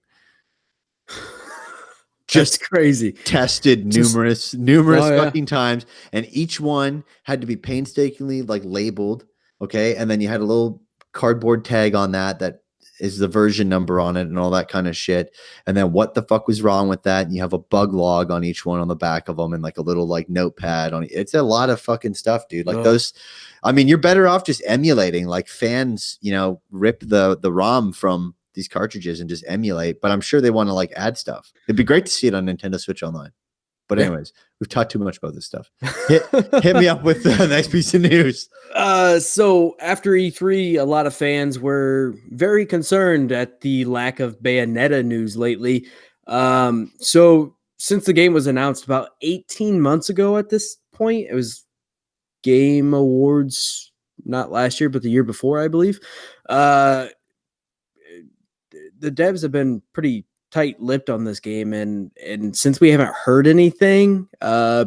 Just crazy. Tested numerous fucking times, and each one had to be painstakingly like labeled, okay? And then you had a little cardboard tag on that is the version number on it and all that kind of shit. And then what the fuck was wrong with that? And you have a bug log on each one on the back of them, and like a little like notepad on it. It's a lot of fucking stuff, dude. Like those, I mean, you're better off just emulating. Like fans, rip the ROM from these cartridges and just emulate, but I'm sure they want to like add stuff. It'd be great to see it on Nintendo Switch Online. But anyways, we've talked too much about this stuff. Hit me up with the next piece of news. So after E3, a lot of fans were very concerned at the lack of Bayonetta news lately. So since the game was announced about 18 months ago at this point, it was Game Awards, not last year, but the year before, I believe. The devs have been pretty tight-lipped on this game, and since we haven't heard anything,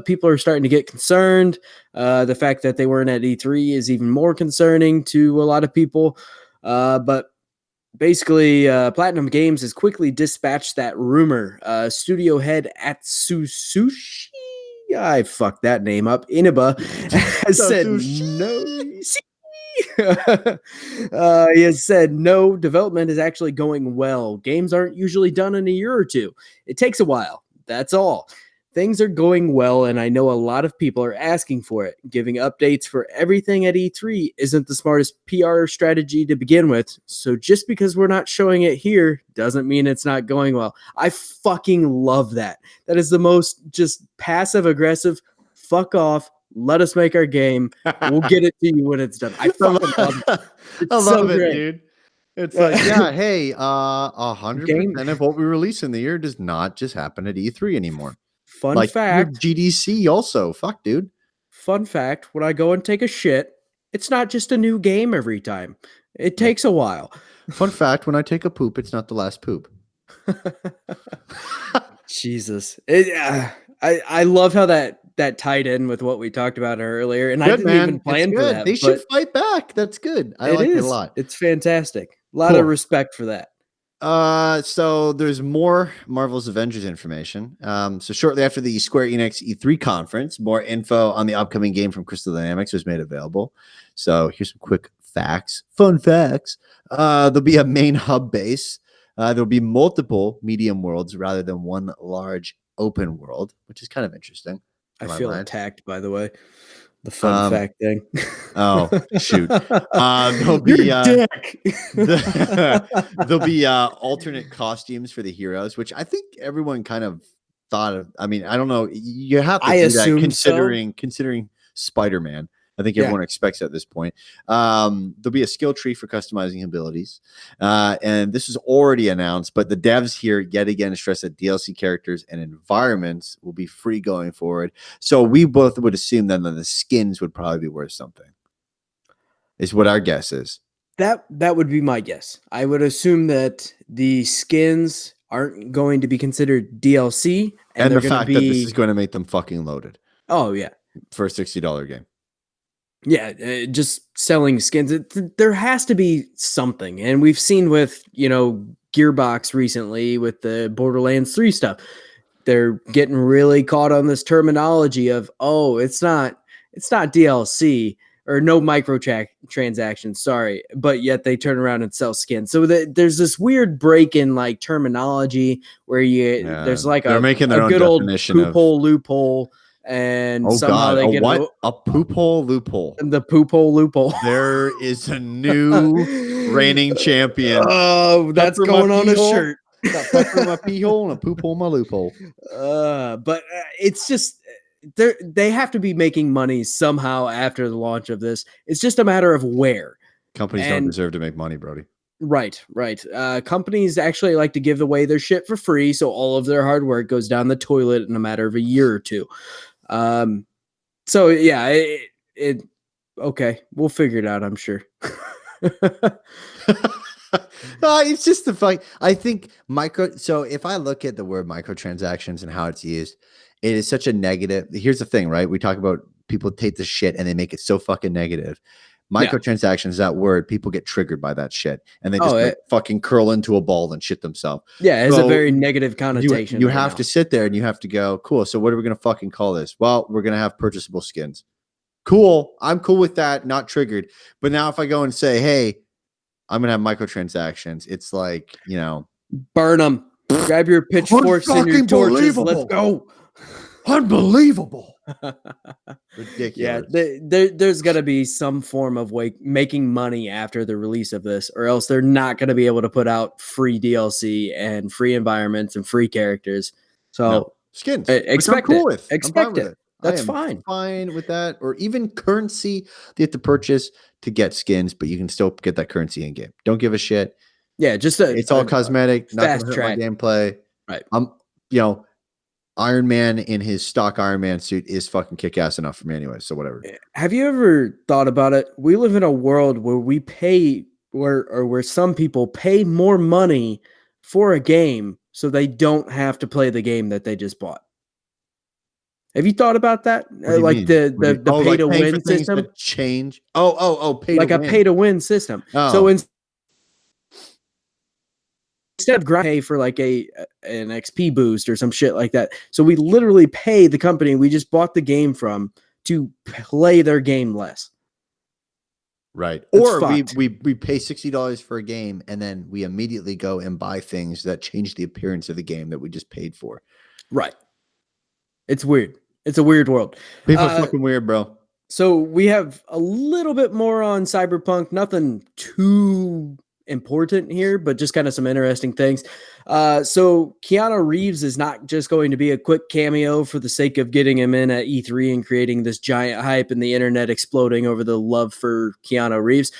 people are starting to get concerned. The fact that they weren't at E3 is even more concerning to a lot of people. But basically, Platinum Games has quickly dispatched that rumor. Studio head Atsusushi, I fucked that name up, Inaba, has said no. He has said no, development is actually going well. Games aren't usually done in a year or two. It takes a while. That's all. Things are going well, and I know a lot of people are asking for it. Giving updates for everything at E3 isn't the smartest PR strategy to begin with, so just because we're not showing it here doesn't mean it's not going well. I fucking love that. That is the most just passive-aggressive, fuck off, let us make our game, we'll get it to you when it's done. I fucking love it. I love it, dude. It's like, yeah, hey, 100% of what we release in the year does not just happen at E3 anymore. Fun fact. GDC also. Fuck, dude. Fun fact, when I go and take a shit, it's not just a new game every time. It takes a while. Fun fact, when I take a poop, it's not the last poop. Jesus. I love how that tied in with what we talked about earlier. And good, I didn't even plan for that. They should fight back. That's good. I like it a lot. It's fantastic. A lot of respect for that. So there's more Marvel's Avengers information. So shortly after the Square Enix E3 conference, more info on the upcoming game from Crystal Dynamics was made available. So here's some quick facts, fun facts. There'll be a main hub base. There'll be multiple medium worlds rather than one large open world, which is kind of interesting. I feel attacked, by the way. The fun fact thing. Oh, shoot. There'll be there'll be alternate costumes for the heroes, which I think everyone kind of thought of. I mean, I don't know. You have to do that considering Spider-Man. I think everyone expects at this point. There'll be a skill tree for customizing abilities. And this is already announced, but the devs here yet again stress that DLC characters and environments will be free going forward. So we both would assume then that the skins would probably be worth something. Is what our guess is. That would be my guess. I would assume that the skins aren't going to be considered DLC. And the fact that this is going to make them fucking loaded. Oh, yeah. For a $60 game. Yeah, just selling skins. There has to be something. And we've seen with, Gearbox recently with the Borderlands 3 stuff. They're getting really caught on this terminology of, it's not DLC or no microtransactions, sorry. But yet they turn around and sell skins. So there's this weird break in like terminology where there's like they're making their own good old loophole. And somehow they get a poop hole loophole. The poop hole loophole. There is a new reigning champion. Oh, that's going on a shirt. Got pepper in my pee hole and a poop hole in my loophole. But it's just they have to be making money somehow after the launch of this. It's just a matter of where. Companies don't deserve to make money, Brody. Right. Companies actually like to give away their shit for free, so all of their hard work goes down the toilet in a matter of a year or two. So yeah, okay, we'll figure it out, I'm sure. It's just the fact. I think so if I look at the word microtransactions and how it's used, it is such a negative. Here's the thing, right? We talk about people take the shit and they make it so fucking negative. Microtransactions, that word, people get triggered by that shit and they just fucking curl into a ball and shit themselves. Yeah, it's a very negative connotation. You have to sit there and you have to go, cool. So what are we going to fucking call this? Well, we're going to have purchasable skins. Cool. I'm cool with that. Not triggered. But now if I go and say, hey, I'm going to have microtransactions, it's like, burn them. Grab your pitchforks and your torches. Let's go. Unbelievable. Ridiculous. Yeah, there's got to be some form of making money after the release of this, or else they're not going to be able to put out free DLC and free environments and free characters. So skins, expect it. Expect it. That's fine. Fine with that, or even currency you have to purchase to get skins, but you can still get that currency in game. Don't give a shit. Yeah, just it's all cosmetic. Not fast gonna track hurt my gameplay. Right. Iron Man in his stock Iron Man suit is fucking kick ass enough for me anyway. So whatever. Have you ever thought about it? We live in a world where we pay where some people pay more money for a game so they don't have to play the game that they just bought. Have you thought about that? What do you Like mean? What do you, the pay like to paying for win things system, that change? Oh, pay to like a pay win. to win system. So Oh, instead of pay for like an XP boost or some shit like that. So we literally pay the company we just bought the game from to play their game less. right. That's Or fucked. we pay $60 for a game and then we immediately go and buy things that change the appearance of the game that we just paid for. Right. It's weird. It's a weird world. People are fucking weird, bro. So we have a little bit more on Cyberpunk. Nothing too important here, but just kind of some interesting things. So Keanu Reeves is not just going to be a quick cameo for the sake of getting him in at E3 and creating this giant hype and the internet exploding over the love for Keanu Reeves.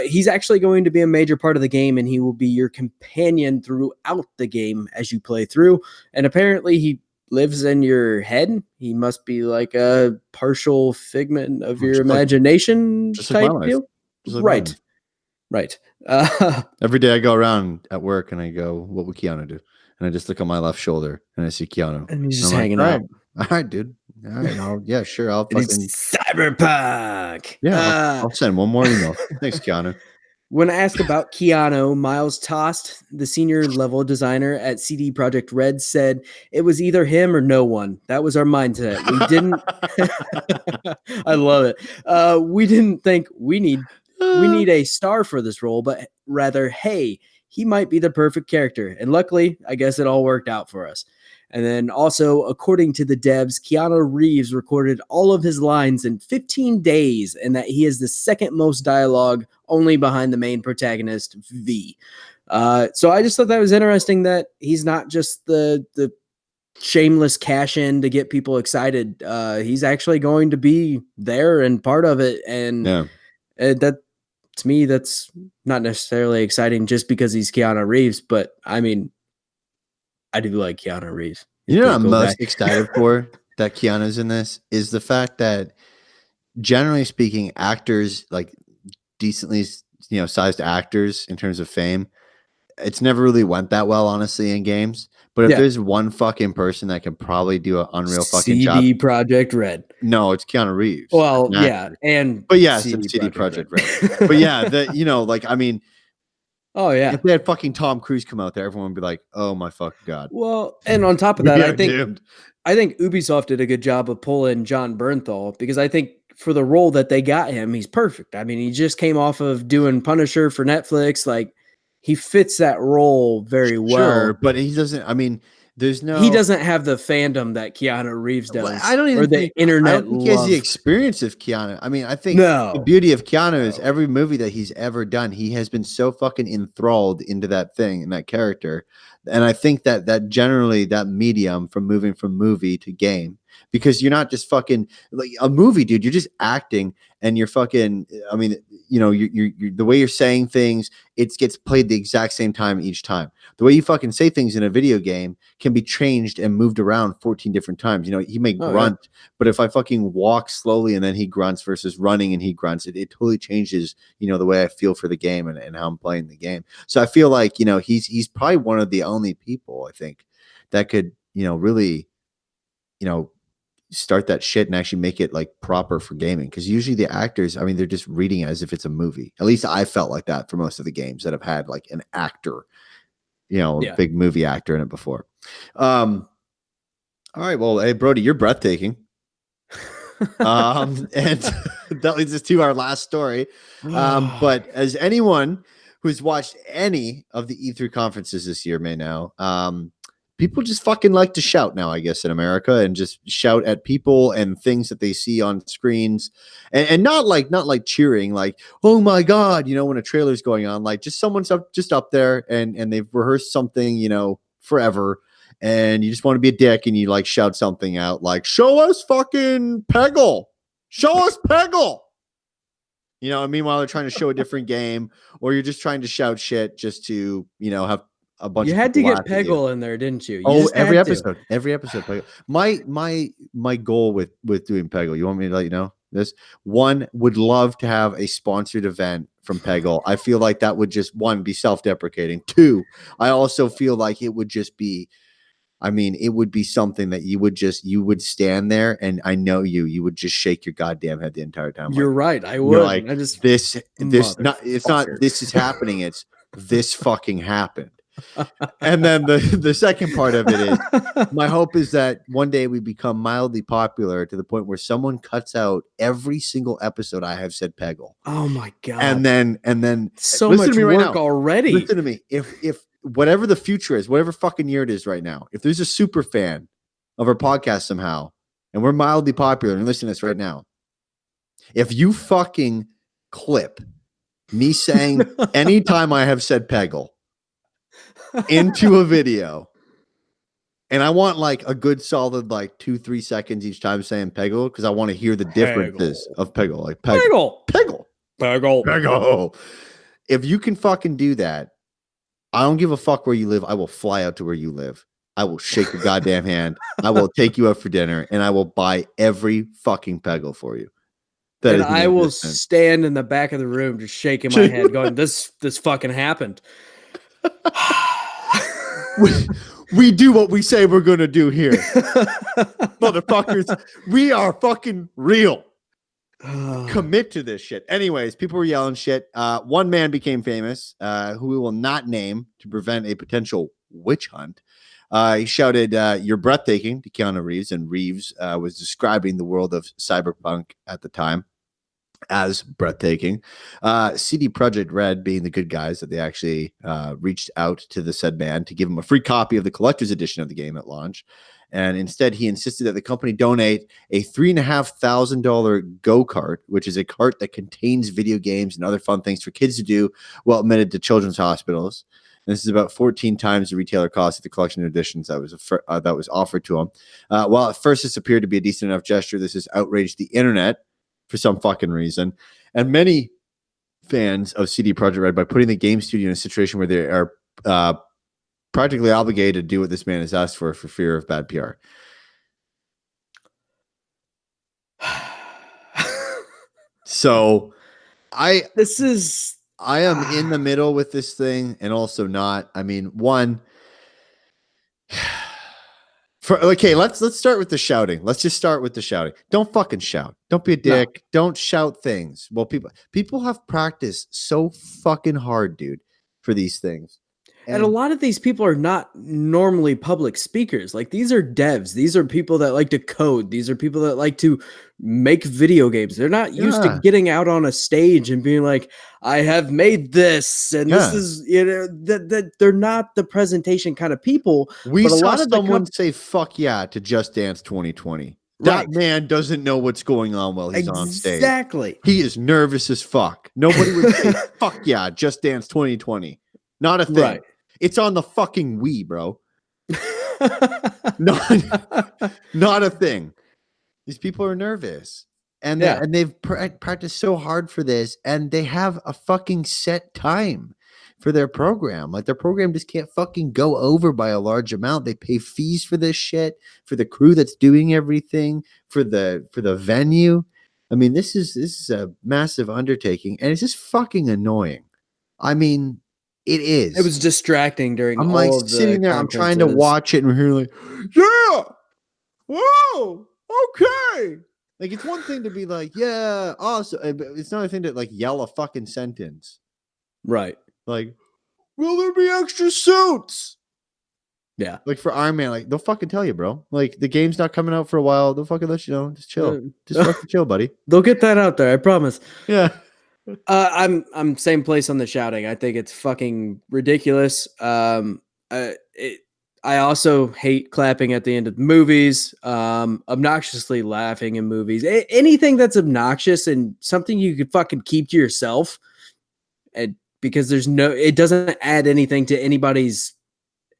He's actually going to be a major part of the game, and he will be your companion throughout the game as you play through. And apparently he lives in your head. He must be like a partial figment of your imagination just type like my life. deal. Just like Right. Right. Every day I go around at work and I go, what would Keanu do? And I just look on my left shoulder and I see Keanu. And he's And just I'm like, hanging all out. right, all right, dude. All right, yeah, sure. I'll It is fucking Cyberpunk. I'll send one more email. Thanks, Keanu. When asked about Keanu, Miles Tost, the senior level designer at CD Projekt Red, said it was either him or no one. That was our mindset. We didn't. I love it. We didn't think we need a star for this role, but rather, hey, he might be the perfect character. And luckily, I guess it all worked out for us. And then also, according to the devs, Keanu Reeves recorded all of his lines in 15 days, and that he has the second most dialogue, only behind the main protagonist, V. So I just thought that was interesting that he's not just the shameless cash in to get people excited. He's actually going to be there and part of it. And that, to me, that's not necessarily exciting just because he's Keanu Reeves, but I mean, I do like Keanu Reeves. You know what I'm most excited for that Keanu's in this is the fact that, generally speaking, actors, like decently, sized actors in terms of fame, it's never really went that well, honestly, in games. But if there's one fucking person that can probably do an unreal fucking job, CD Projekt Red. No, it's Keanu Reeves. Well, yeah, but yes, it's CD Projekt Red. But yeah, I mean, oh yeah, if they had fucking Tom Cruise come out there, everyone would be like, "Oh my fucking god!" Well, and on top of that, I think Ubisoft did a good job of pulling John Bernthal, because I think for the role that they got him, he's perfect. I mean, he just came off of doing Punisher for Netflix. Like, he fits that role very well. Sure, but he doesn't. I mean, he doesn't have the fandom that Keanu Reeves does. I don't even think internet. I don't think he has the experience of Keanu. I mean, I think the beauty of Keanu is every movie that he's ever done, he has been so fucking enthralled into that thing and that character. And I think that generally that medium from moving from movie to game, because you're not just fucking like a movie, dude. You're just acting, and you're fucking. I mean, you're the way you're saying things, it gets played the exact same time each time. The way you fucking say things in a video game can be changed and moved around 14 different times. He may grunt, but if I fucking walk slowly and then he grunts versus running and he grunts, it totally changes, the way I feel for the game and how I'm playing the game. So I feel like, he's probably one of the only people, I think, that could, really, start that shit and actually make it like proper for gaming. Because usually the actors, I mean, they're just reading it as if it's a movie. At least I felt like that for most of the games that have had like an actor, a big movie actor in it before. All right, well, hey Brody, you're breathtaking. And that leads us to our last story. But as anyone who's watched any of the E3 conferences this year may know, people just fucking like to shout now, I guess, in America, and just shout at people and things that they see on screens, and not like cheering, like, oh my god, when a trailer's going on, like just someone's up there and they've rehearsed something, forever, and you just want to be a dick and you like shout something out like, show us fucking Peggle, show us Peggle. And meanwhile they're trying to show a different game, or you're just trying to shout shit just to, have a bunch You of had to people get laugh at you. Peggle in there, didn't you? You Oh, just every had to. episode. Peggle. My goal with doing Peggle. You want me to let you know this? One, would love to have a sponsored event from Peggle. I feel like that would just, one, be self-deprecating. Two, I also feel like it would just be, I mean, it would be something that you would stand there, and I know you would just shake your goddamn head the entire time. You're Like, right. I you're would. like, I just this not, it's not, motherfucker. this is happening. It's this fucking happened. And then the second part of it is, my hope is that one day we become mildly popular to the point where someone cuts out every single episode I have said Peggle. Oh my god. And then so listen much to me right work now. already. Listen to me. If whatever the future is, whatever fucking year it is right now, if there's a super fan of our podcast somehow, and we're mildly popular and listen to this right now, if you fucking clip me saying anytime I have said Peggle into a video, and I want like a good solid like 2-3 seconds each time saying Peggle, because I want to hear the differences of Peggle. Like Peggle. If you can fucking do that, I don't give a fuck where you live. I will fly out to where you live. I will shake your goddamn hand. I will take you out for dinner, and I will buy every fucking Peggle for you. And I will stand in the back of the room just shaking my head, going, "This fucking happened." We do what we say we're gonna do here, motherfuckers. We are fucking real. Commit to this shit. Anyways, people were yelling shit. One man became famous, who we will not name to prevent a potential witch hunt. He shouted, "You're breathtaking" to Keanu Reeves, and Reeves was describing the world of cyberpunk at the time as breathtaking. CD Projekt Red, being the good guys, that they actually reached out to the said man to give him a free copy of the collector's edition of the game at launch. And instead, he insisted that the company donate a $3,500 go-kart, which is a cart that contains video games and other fun things for kids to do while admitted to children's hospitals. And this is about 14 times the retailer cost of the collection editions that was offered to him. While at first this appeared to be a decent enough gesture, this has outraged the internet for some fucking reason. And many fans of CD Projekt Red, by putting the game studio in a situation where they are practically obligated to do what this man has asked for fear of bad PR. So I am in the middle with this thing, and also not. I mean, one, let's start with the shouting. Let's just start with the shouting. Don't fucking shout. Don't be a dick. No. Don't shout things. Well, people have practiced so fucking hard, dude, for these things. And a lot of these people are not normally public speakers. Like, these are devs. These are people that like to code. These are people that like to make video games. They're not used to getting out on a stage and being like, I have made this. And this is, that they're not the presentation kind of people. We saw someone say, fuck yeah, to Just Dance 2020. That man doesn't know what's going on while he's on stage. Exactly. He is nervous as fuck. Nobody would say, fuck yeah, Just Dance 2020. Not a thing. Right. It's on the fucking Wii, bro. not a thing. These people are nervous, and they've practiced so hard for this, and they have a fucking set time for their program. Like, their program just can't fucking go over by a large amount. They pay fees for this shit, for the crew that's doing everything, for the venue. I mean, this is a massive undertaking, and it's just fucking annoying. I mean, it is. It was distracting during I'm all like of sitting the there, I'm trying to watch it, and we're hearing like, yeah, whoa, okay. Like, it's one thing to be like, yeah, awesome. It's another thing to like yell a fucking sentence. Right. Like, will there be extra suits? Yeah. Like, for Iron Man, like, they'll fucking tell you, bro. Like, the game's not coming out for a while. They'll fucking let you know. Just chill. Just fucking chill, buddy. They'll get that out there, I promise. Yeah. I'm same place on the shouting. I think it's fucking ridiculous. I also hate clapping at the end of movies. Obnoxiously laughing in movies. Anything that's obnoxious and something you could fucking keep to yourself, and because it doesn't add anything to anybody's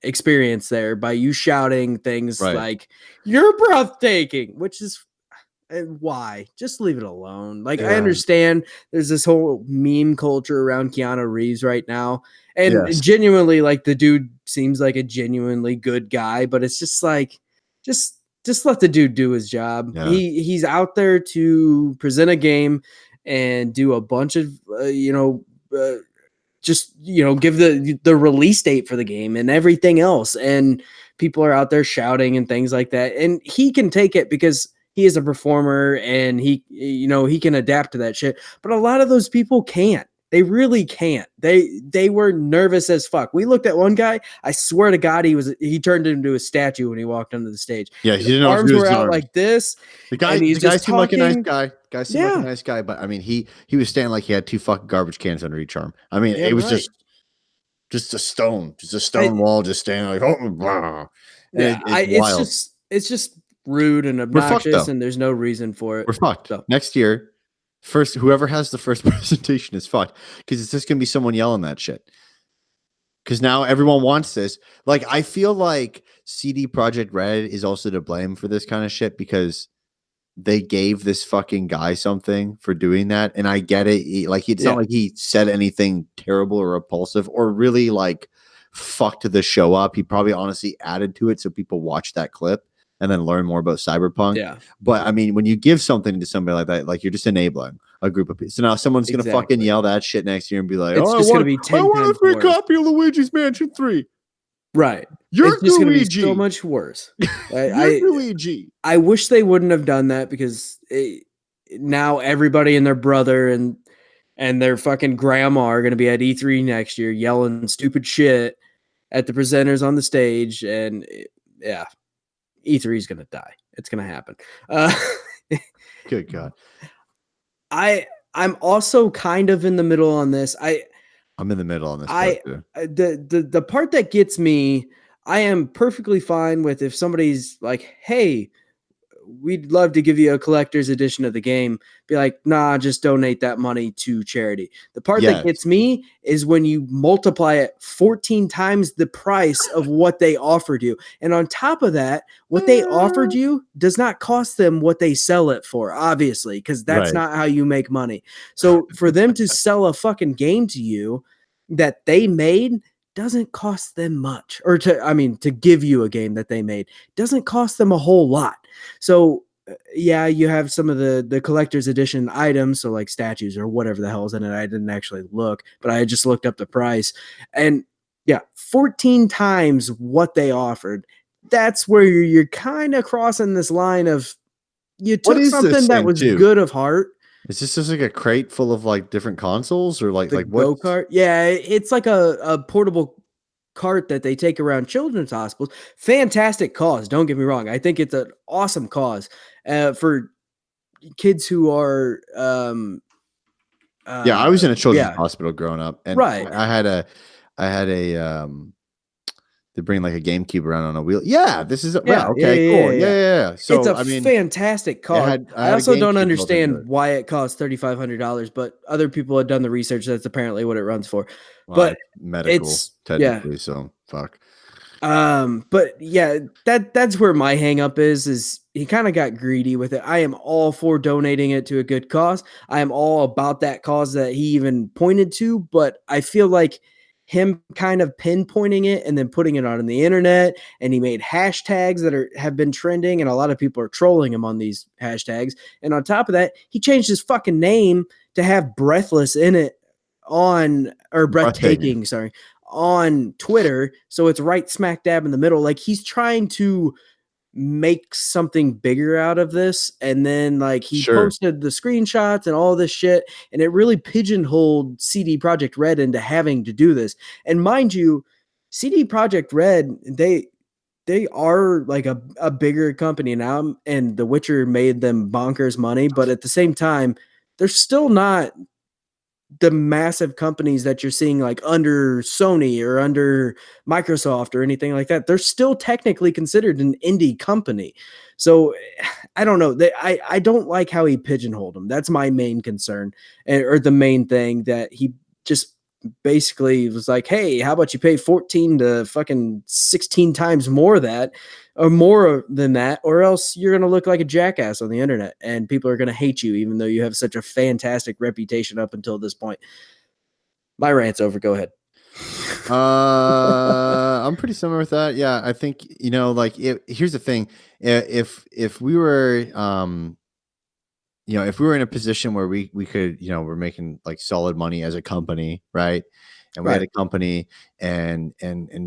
experience there by you shouting things like "you're breathtaking," which is. And why? Just leave it alone. Like, I understand there's this whole meme culture around Keanu Reeves right now, And Yes. genuinely, like, the dude seems like a genuinely good guy, but it's just like, just let the dude do his job. Yeah. He's out there to present a game and do a bunch of just give the release date for the game and everything else, and people are out there shouting and things like that, and he can take it because he is a performer and he can adapt to that shit. But a lot of those people can't. They really can't. They were nervous as fuck. We looked at one guy, I swear to God, he turned into a statue when he walked onto the stage. Yeah, he His didn't know what to arms do with were his out arms. like this, The guy, and he's the guy just seemed like a nice talking. guy. Guy seemed like a nice guy, but I mean, he was standing like he had 2 fucking garbage cans under each arm. I mean, it Damn was right. just a stone wall, just standing like, oh, blah. Yeah, And it's it's wild. just rude and We're fucked obnoxious, though. and there's no reason for it. We're fucked. So Next year, whoever has the first presentation is fucked because it's just gonna be someone yelling that shit. Because now everyone wants this. Like, I feel like CD Projekt Red is also to blame for this kind of shit because they gave this fucking guy something for doing that. And I get it. It's not like he said anything terrible or repulsive or really like fucked the show up. He probably honestly added to it so people watch that clip and then learn more about Cyberpunk. yeah, But I mean, when you give something to somebody like that, like you're just enabling a group of people. So now someone's gonna fucking exactly. yell that shit next year and be like, It's "Oh, just gonna be I 10 want a times free worse. copy of Luigi's Mansion 3." Right. You're It's just gonna be Luigi. so much worse. You're Luigi. I wish they wouldn't have done that because now everybody and their brother and their fucking grandma are gonna be at E3 next year yelling stupid shit at the presenters on the stage, and yeah, E3 is gonna die. It's gonna happen. Good God. I'm also kind of in the middle on this. I'm in the middle on this part too. The part that gets me, I am perfectly fine with if somebody's like, "Hey, we'd love to give you a collector's edition of the game." Be like, "Nah, just donate that money to charity." The part that Yes. gets me is when you multiply it 14 times the price of what they offered you. And on top of that, what they offered you does not cost them what they sell it for, obviously, because that's Right. not how you make money. So for them to sell a fucking game to you that they made doesn't cost them much, or to give you a game that they made doesn't cost them a whole lot. So yeah, you have some of the collector's edition items, so like statues or whatever the hell's in it. I didn't actually look, but I just looked up the price, and yeah, 14 times what they offered. That's where you're kind of crossing this line of you What took is this something that thing was too? good of heart. Is this just like a crate full of like different consoles or like The what? go-kart. Yeah, it's like a portable cart that they take around children's hospitals. Fantastic cause. Don't get me wrong. I think it's an awesome cause for kids who are Yeah, I was in a children's yeah, hospital growing up, and right. I had a they bring like a GameCube around on a wheel. Yeah, this is Yeah, yeah, okay, yeah, cool. yeah, yeah. Yeah. It's So a I mean, fantastic cause. I I had a also don't GameCube built into understand it. why it costs $3,500, but other people have done the research. That's apparently what it runs for. Well, But it's medical it's yeah. technically, so fuck. But yeah, that's where my hang up is he kind of got greedy with it. I am all for donating it to a good cause. I am all about that cause that he even pointed to, but I feel like him kind of pinpointing it and then putting it on the internet, and he made hashtags that have been trending, and a lot of people are trolling him on these hashtags. And on top of that, he changed his fucking name to have breathless in it or Breathtaking. breathtaking, sorry, on Twitter, so it's right smack dab in the middle. Like he's trying to make something bigger out of this, and then like he Sure. posted the screenshots and all this shit, and it really pigeonholed CD Projekt Red into having to do this. And mind you, CD Projekt Red, they are like a bigger company now, and The Witcher made them bonkers money, but at the same time, they're still not the massive companies that you're seeing like under Sony or under Microsoft or anything like that. They're still technically considered an indie company. So I don't know. I don't like how he pigeonholed them. That's my main concern, or the main thing that he just basically was like, hey, how about you pay 14 to fucking 16 times more that or more than that, or else you're going to look like a jackass on the internet and people are going to hate you, even though you have such a fantastic reputation up until this point. My rant's over. Go ahead. I'm pretty similar with that. Yeah, I think like here's the thing: if we were if we were in a position where we could, we're making like solid money as a company, right? And we had Right. a company and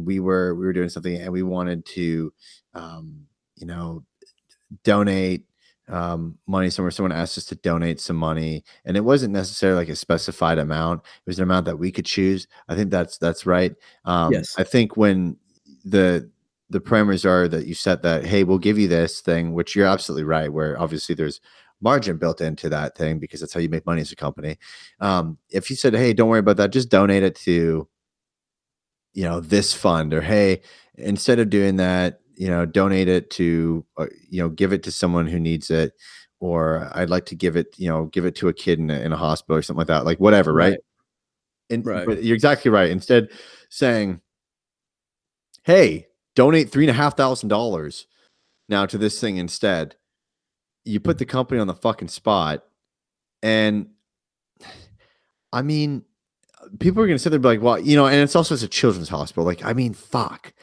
we were doing something and we wanted to, you know, donate money somewhere. Someone asked us to donate some money, and it wasn't necessarily like a specified amount. It was an amount that we could choose. I think that's right. Yes. I think when the the parameters are that you set that, hey, we'll give you this thing, which you're absolutely right, where obviously there's margin built into that thing because that's how you make money as a company. If you said, hey, don't worry about that, just donate it to this fund, or hey, instead of doing that, donate it to give it to someone who needs it, or I'd like to give it to a kid in a hospital or something like that, like whatever, right? Right. And Right. but you're exactly right. Instead saying, hey, donate $3,500 now to this thing instead, you put the company on the fucking spot. And I mean, people are going to sit there and be like, well, and it's a children's hospital. Like, I mean, fuck.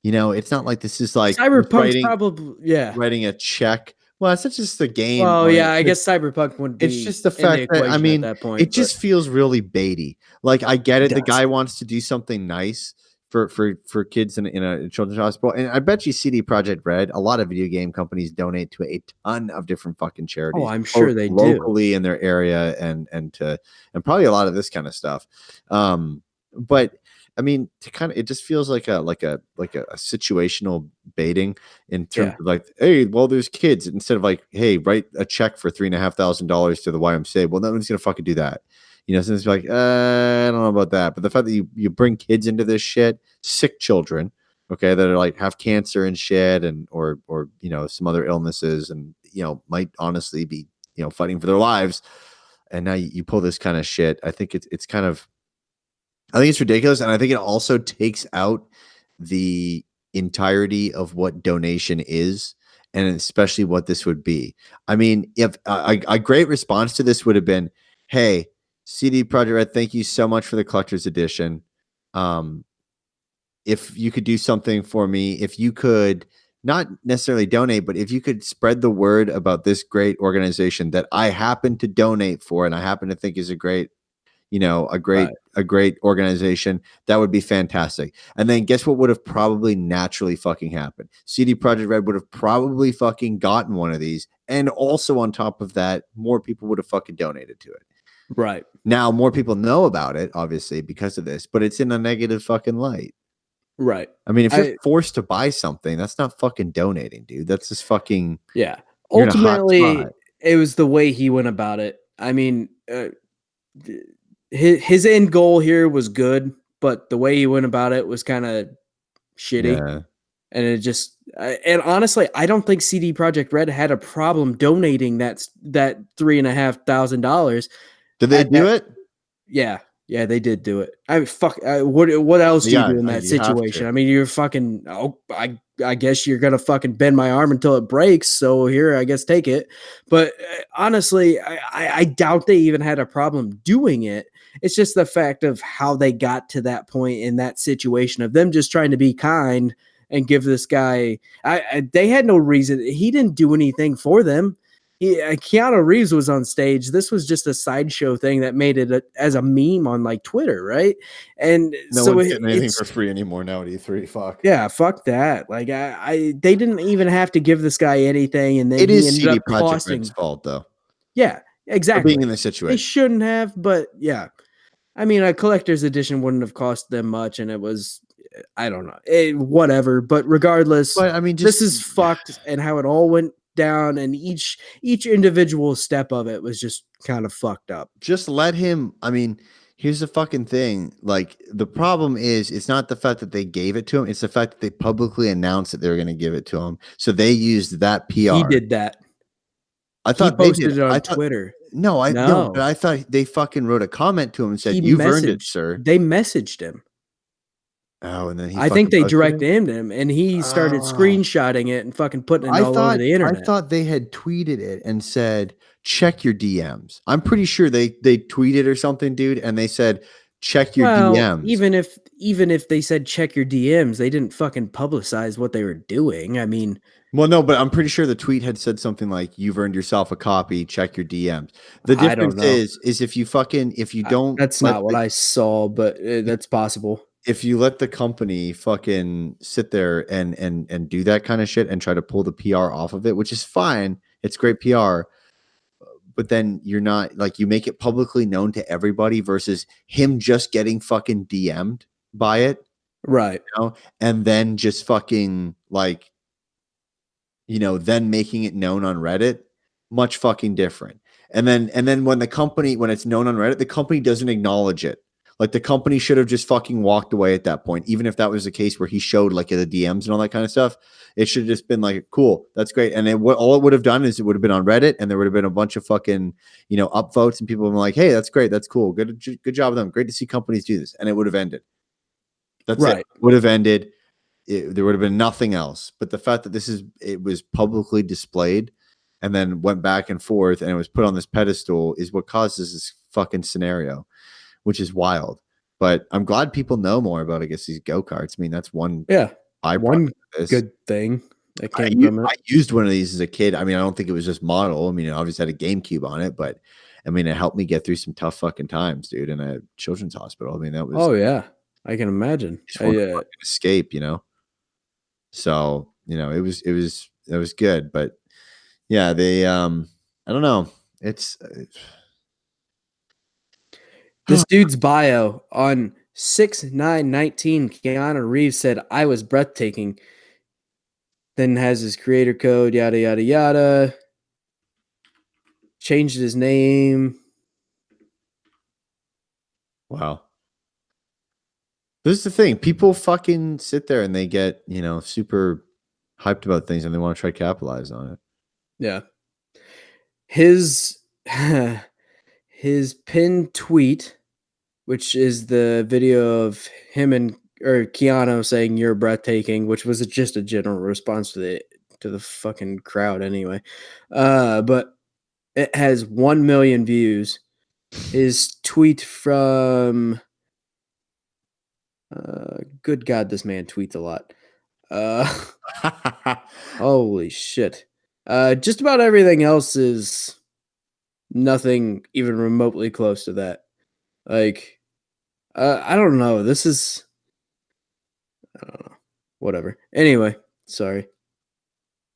It's not like this is like just Cyberpunk's writing probably, yeah. writing a check. Well, it's not just the game Well, on yeah, it. I guess Cyberpunk would It's be just the in the fact that, I equation at mean, that it point, but just feels really baity. Like, I get it it. The does. guy wants to do something nice for kids in a children's hospital. And I bet you CD Projekt Red, a lot of video game companies donate to a ton of different fucking Oh, charities, I'm both sure they do. locally in their area and probably a lot of this kind of stuff. But I mean, it just feels like a situational baiting in terms Yeah. of like, hey, well, there's kids, instead of like, hey, write a check for $3,500 to the YMCA. Well, no one's gonna fucking do that. So it's like, I don't know about that. But the fact that you bring kids into this shit, sick children, okay, that are like have cancer and shit, and or some other illnesses, and might honestly be fighting for their lives, and now you pull this kind of shit. I think it's ridiculous, and I think it also takes out the entirety of what donation is, and especially what this would be. I mean, if a great response to this would have been, "Hey, CD Projekt Red, thank you so much for the collector's edition. Um, if you could do something for me, if you could not necessarily donate, but if you could spread the word about this great organization that I happen to donate for, and I happen to think is a great a great Right. a great organization, that would be fantastic." And then guess what would have probably naturally fucking happened? CD Projekt Red would have probably fucking gotten one of these, and also on top of that, more people would have fucking donated to it. Right. Now more people know about it, obviously, because of this, but it's in a negative fucking light. Right. I mean, if you're I forced to buy something, that's not fucking donating, dude. That's just fucking, Yeah. you're in a hot spot. Ultimately, it was the way he went about it. I mean, his end goal here was good, but the way he went about it was kind of shitty. Yeah. And it just, and honestly, I don't think CD Projekt Red had a problem donating that $3,500 Did they at do that. it? Yeah, yeah, they did do it. I mean, fuck. What else do you Yeah, do in that you have situation? to. I mean, you're fucking. Oh, I guess you're gonna fucking bend my arm until it breaks. So here, I guess take it. But honestly, I doubt they even had a problem doing it. It's just the fact of how they got to that point in that situation of them just trying to be kind and give this guy. They had no reason. He didn't do anything for them. Keanu Reeves was on stage. This was just a sideshow thing that made it as a meme on like Twitter, right? And No so one's getting anything it's for free anymore now at E3. Fuck. yeah, fuck that. Like they didn't even have to give this guy anything, and then It he is ended CD up Projekt Red's costing. fault, though, Yeah, for being exactly. in this They situation. shouldn't have, but yeah. I mean, a collector's edition wouldn't have cost them much, and it was, I don't know, whatever. But regardless, But I mean, this is fucked, and how it all went down, and each individual step of it was just kind of fucked up. just let him. I mean, here's the fucking thing. Like, the problem is, it's not the fact that they gave it to him; it's the fact that they publicly announced that they were going to give it to him. So they used that He PR. did that. I He thought they did. posted it I on thought Twitter. no, but No, I thought they fucking wrote a comment to him and said, he "You've earned it, messaged. sir." They messaged him. Oh, and then he I think fucking they posted direct it. him, and he started Oh. screenshotting it and fucking putting it I all over thought the I internet. thought they had tweeted it and said, "Check your DMs." I'm pretty sure they tweeted or something, dude, and they said, check your Well, DMs. even if they said check your DMs, they didn't fucking publicize what they were doing. I mean, Well, no, but I'm pretty sure the tweet had said something like, "You've earned yourself a copy. Check your DMs." The I don't difference know. is if you don't That's let not what the I saw, but that's possible. if you let the company fucking sit there and do that kind of shit and try to pull the PR off of it, which is fine, it's great PR, but then you're not like you make it publicly known to everybody versus him just getting fucking DM'd by it, Right. you know, and then just fucking like then making it known on Reddit, much fucking different. And then when it's known on Reddit, the company doesn't acknowledge it. Like the company should have just fucking walked away at that point, even if that was the case where he showed like the DMs and all that kind of stuff. It should have just been like, cool, that's great. And all it would have done is it would have been on Reddit, and there would have been a bunch of fucking upvotes, and people would be like, hey, that's great, that's cool, good job of them, great to see companies do this, and it would have ended. That's it. Right. Would have ended. There would have been nothing else. But the fact that it was publicly displayed and then went back and forth and it was put on this pedestal is what causes this fucking scenario, which is wild. But I'm glad people know more about, I guess, these go-karts. I mean, that's one byproduct one of this. good thing that came from it. I used one of these as a kid. I mean, I don't think it was just model. I mean, it obviously had a GameCube on it, but I mean, it helped me get through some tough fucking times, dude, in a children's hospital. I mean, that was Oh yeah, I can imagine. just one fucking escape, So, that was good. But yeah, they I don't know. It's This dude's bio on 6/9/19, Keanu Reeves said, "I was breathtaking." Then has his creator code, yada yada yada. Changed his name. wow. This is the thing. People fucking sit there and they get, super hyped about things and they want to try to capitalize on it. Yeah. His his pinned tweet, which is the video of him or Keanu saying you're breathtaking, which was just a general response to the fucking crowd anyway. But it has 1 million views. His tweet from good God, this man tweets a lot. Holy shit. Just about everything else is nothing even remotely close to that. Like, I don't know. I don't know. Whatever. Anyway, sorry.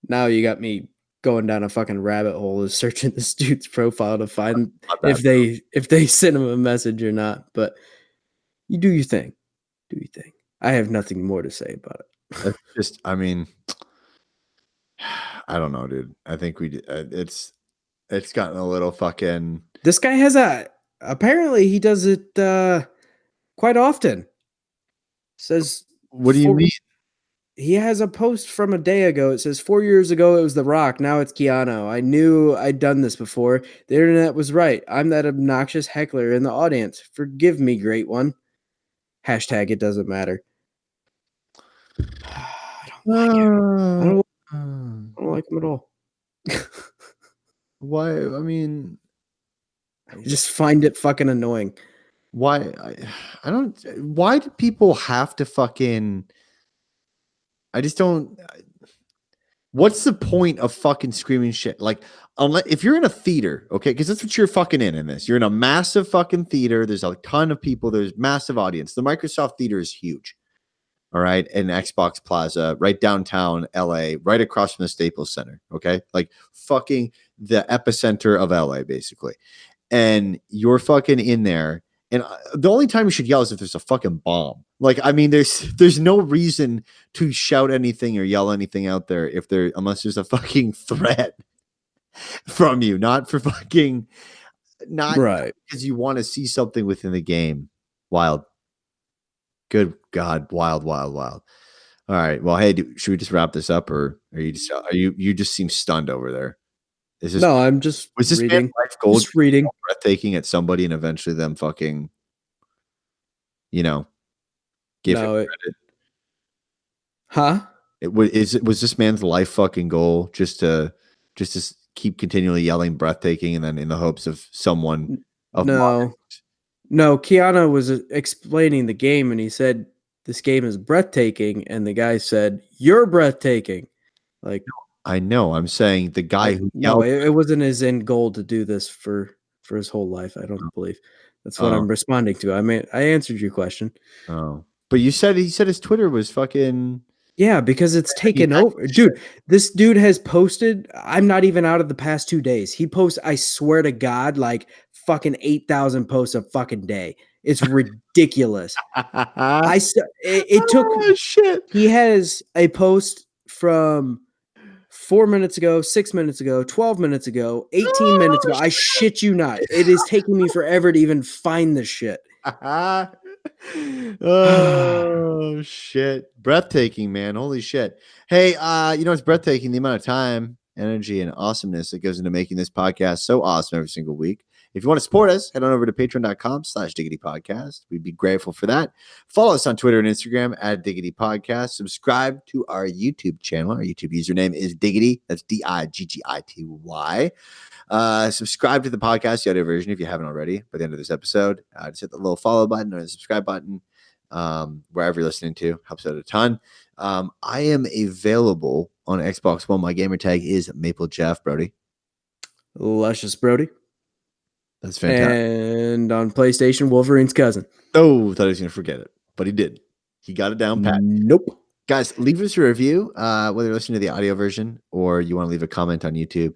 Now you got me going down a fucking rabbit hole of searching this dude's profile to find if they sent him a message or not. But you do your thing. Do your thing. I have nothing more to say about it. That's just, I mean, I don't know, dude. I think it's gotten a little fucking. This guy has apparently he does it quite often. Says, what do you mean? He has a post from a day ago. It says 4 years ago it was The Rock. Now it's Keanu. I knew I'd done this before. The internet was right. I'm that obnoxious heckler in the audience. Forgive me, great one. Hashtag it doesn't matter. I don't like him. I don't like him at all. Why? I mean, I just find it fucking annoying. Why? I don't. Why do people have to fucking? I just don't. What's the point of fucking screaming shit? Like, unless if you're in a theater, okay, because that's what you're fucking in this. You're in a massive fucking theater. There's a ton of people. There's massive audience. The Microsoft Theater is huge. All right, in Xbox Plaza, right downtown LA, right across from the Staples Center. Okay, like fucking the epicenter of LA, basically. And you're fucking in there. And the only time you should yell is if there's a fucking bomb. Like, I mean, there's no reason to shout anything or yell anything out there unless there's a fucking threat from you, not Right. because you want to see something within the game. Wild. Good God. Wild, wild, wild. All right. Well, hey, should we just wrap this up, or you just seem stunned over there? No, I'm just reading. Life goal just reading. Breathtaking at somebody and eventually them fucking, give him credit. Huh? Was this man's life fucking goal just to keep continually yelling breathtaking and then in the hopes of someone of no. No, Kiana was explaining the game, and he said this game is breathtaking, and the guy said you're breathtaking. Like, I know. I'm saying the guy who no, yelled. it wasn't his end goal to do this for his whole life. I don't believe. That's what Oh, I'm responding to. I mean, I answered your question. oh. But you said he said his Twitter was fucking. Yeah, because it's He's taken not over. Dude, this dude has posted, I'm not even out of the past 2 days. He posts, I swear to God, like fucking 8,000 posts a fucking day. It's ridiculous. It took, Oh shit. he has a post from 4 minutes ago, 6 minutes ago, 12 minutes ago, 18 Oh, minutes ago. I shit you not. It is taking me forever to even find this shit. oh shit. Breathtaking, man. Holy shit. Hey, it's breathtaking the amount of time, energy, and awesomeness that goes into making this podcast so awesome every single week. If you want to support us, head on over to patreon.com/Diggity Podcast. We'd be grateful for that. Follow us on Twitter and Instagram at Diggity Podcast. Subscribe to our YouTube channel. Our YouTube username is Diggity. That's Diggity. Subscribe to the podcast, the audio version, if you haven't already. By the end of this episode, just hit the little follow button or the subscribe button, wherever you're listening to. Helps out a ton. I am available on Xbox One. My gamer tag is Maple Jeff, Brody. Luscious Brody. That's fantastic. And on PlayStation, Wolverine's cousin. Oh, thought he was going to forget it, but he did. He got it down pat. Nope. Guys, leave us a review, whether you're listening to the audio version or you want to leave a comment on YouTube.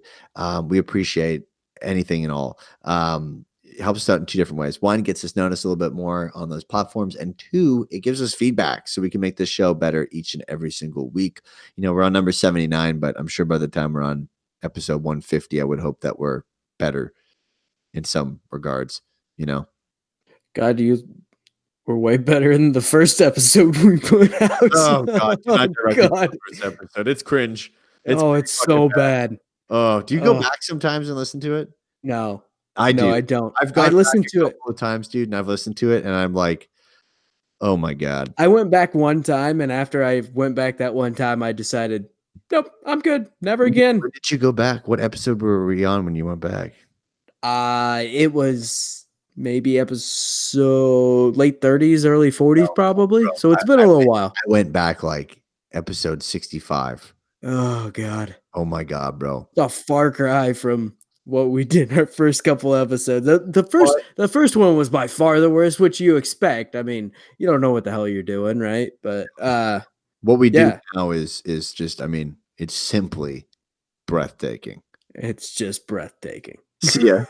We appreciate anything and all. It helps us out in two different ways. One, gets us noticed a little bit more on those platforms. And two, it gives us feedback so we can make this show better each and every single week. We're on number 79, but I'm sure by the time we're on episode 150, I would hope that we're better in some regards, God, you were way better than the first episode we put out. Oh God! Oh, God. First episode. It's cringe. It's so bad. Oh, do you go back sometimes and listen to it? No, I do. I don't. I've gone listened back to a couple of times, dude, and I've listened to it, and I'm like, oh my God. I went back one time, and after I went back that one time, I decided, nope, I'm good. Never again. Where did you go back? What episode were we on when you went back? It was maybe episode late 30s, early 40s, probably. Bro, So it's been a little while. I went back like episode 65. Oh God. Oh my God, bro. It's a far cry from what we did our first couple episodes. The first one was by far the worst, which you expect. I mean, you don't know what the hell you're doing, right? But what we do now is just, it's simply breathtaking. It's just breathtaking. See ya.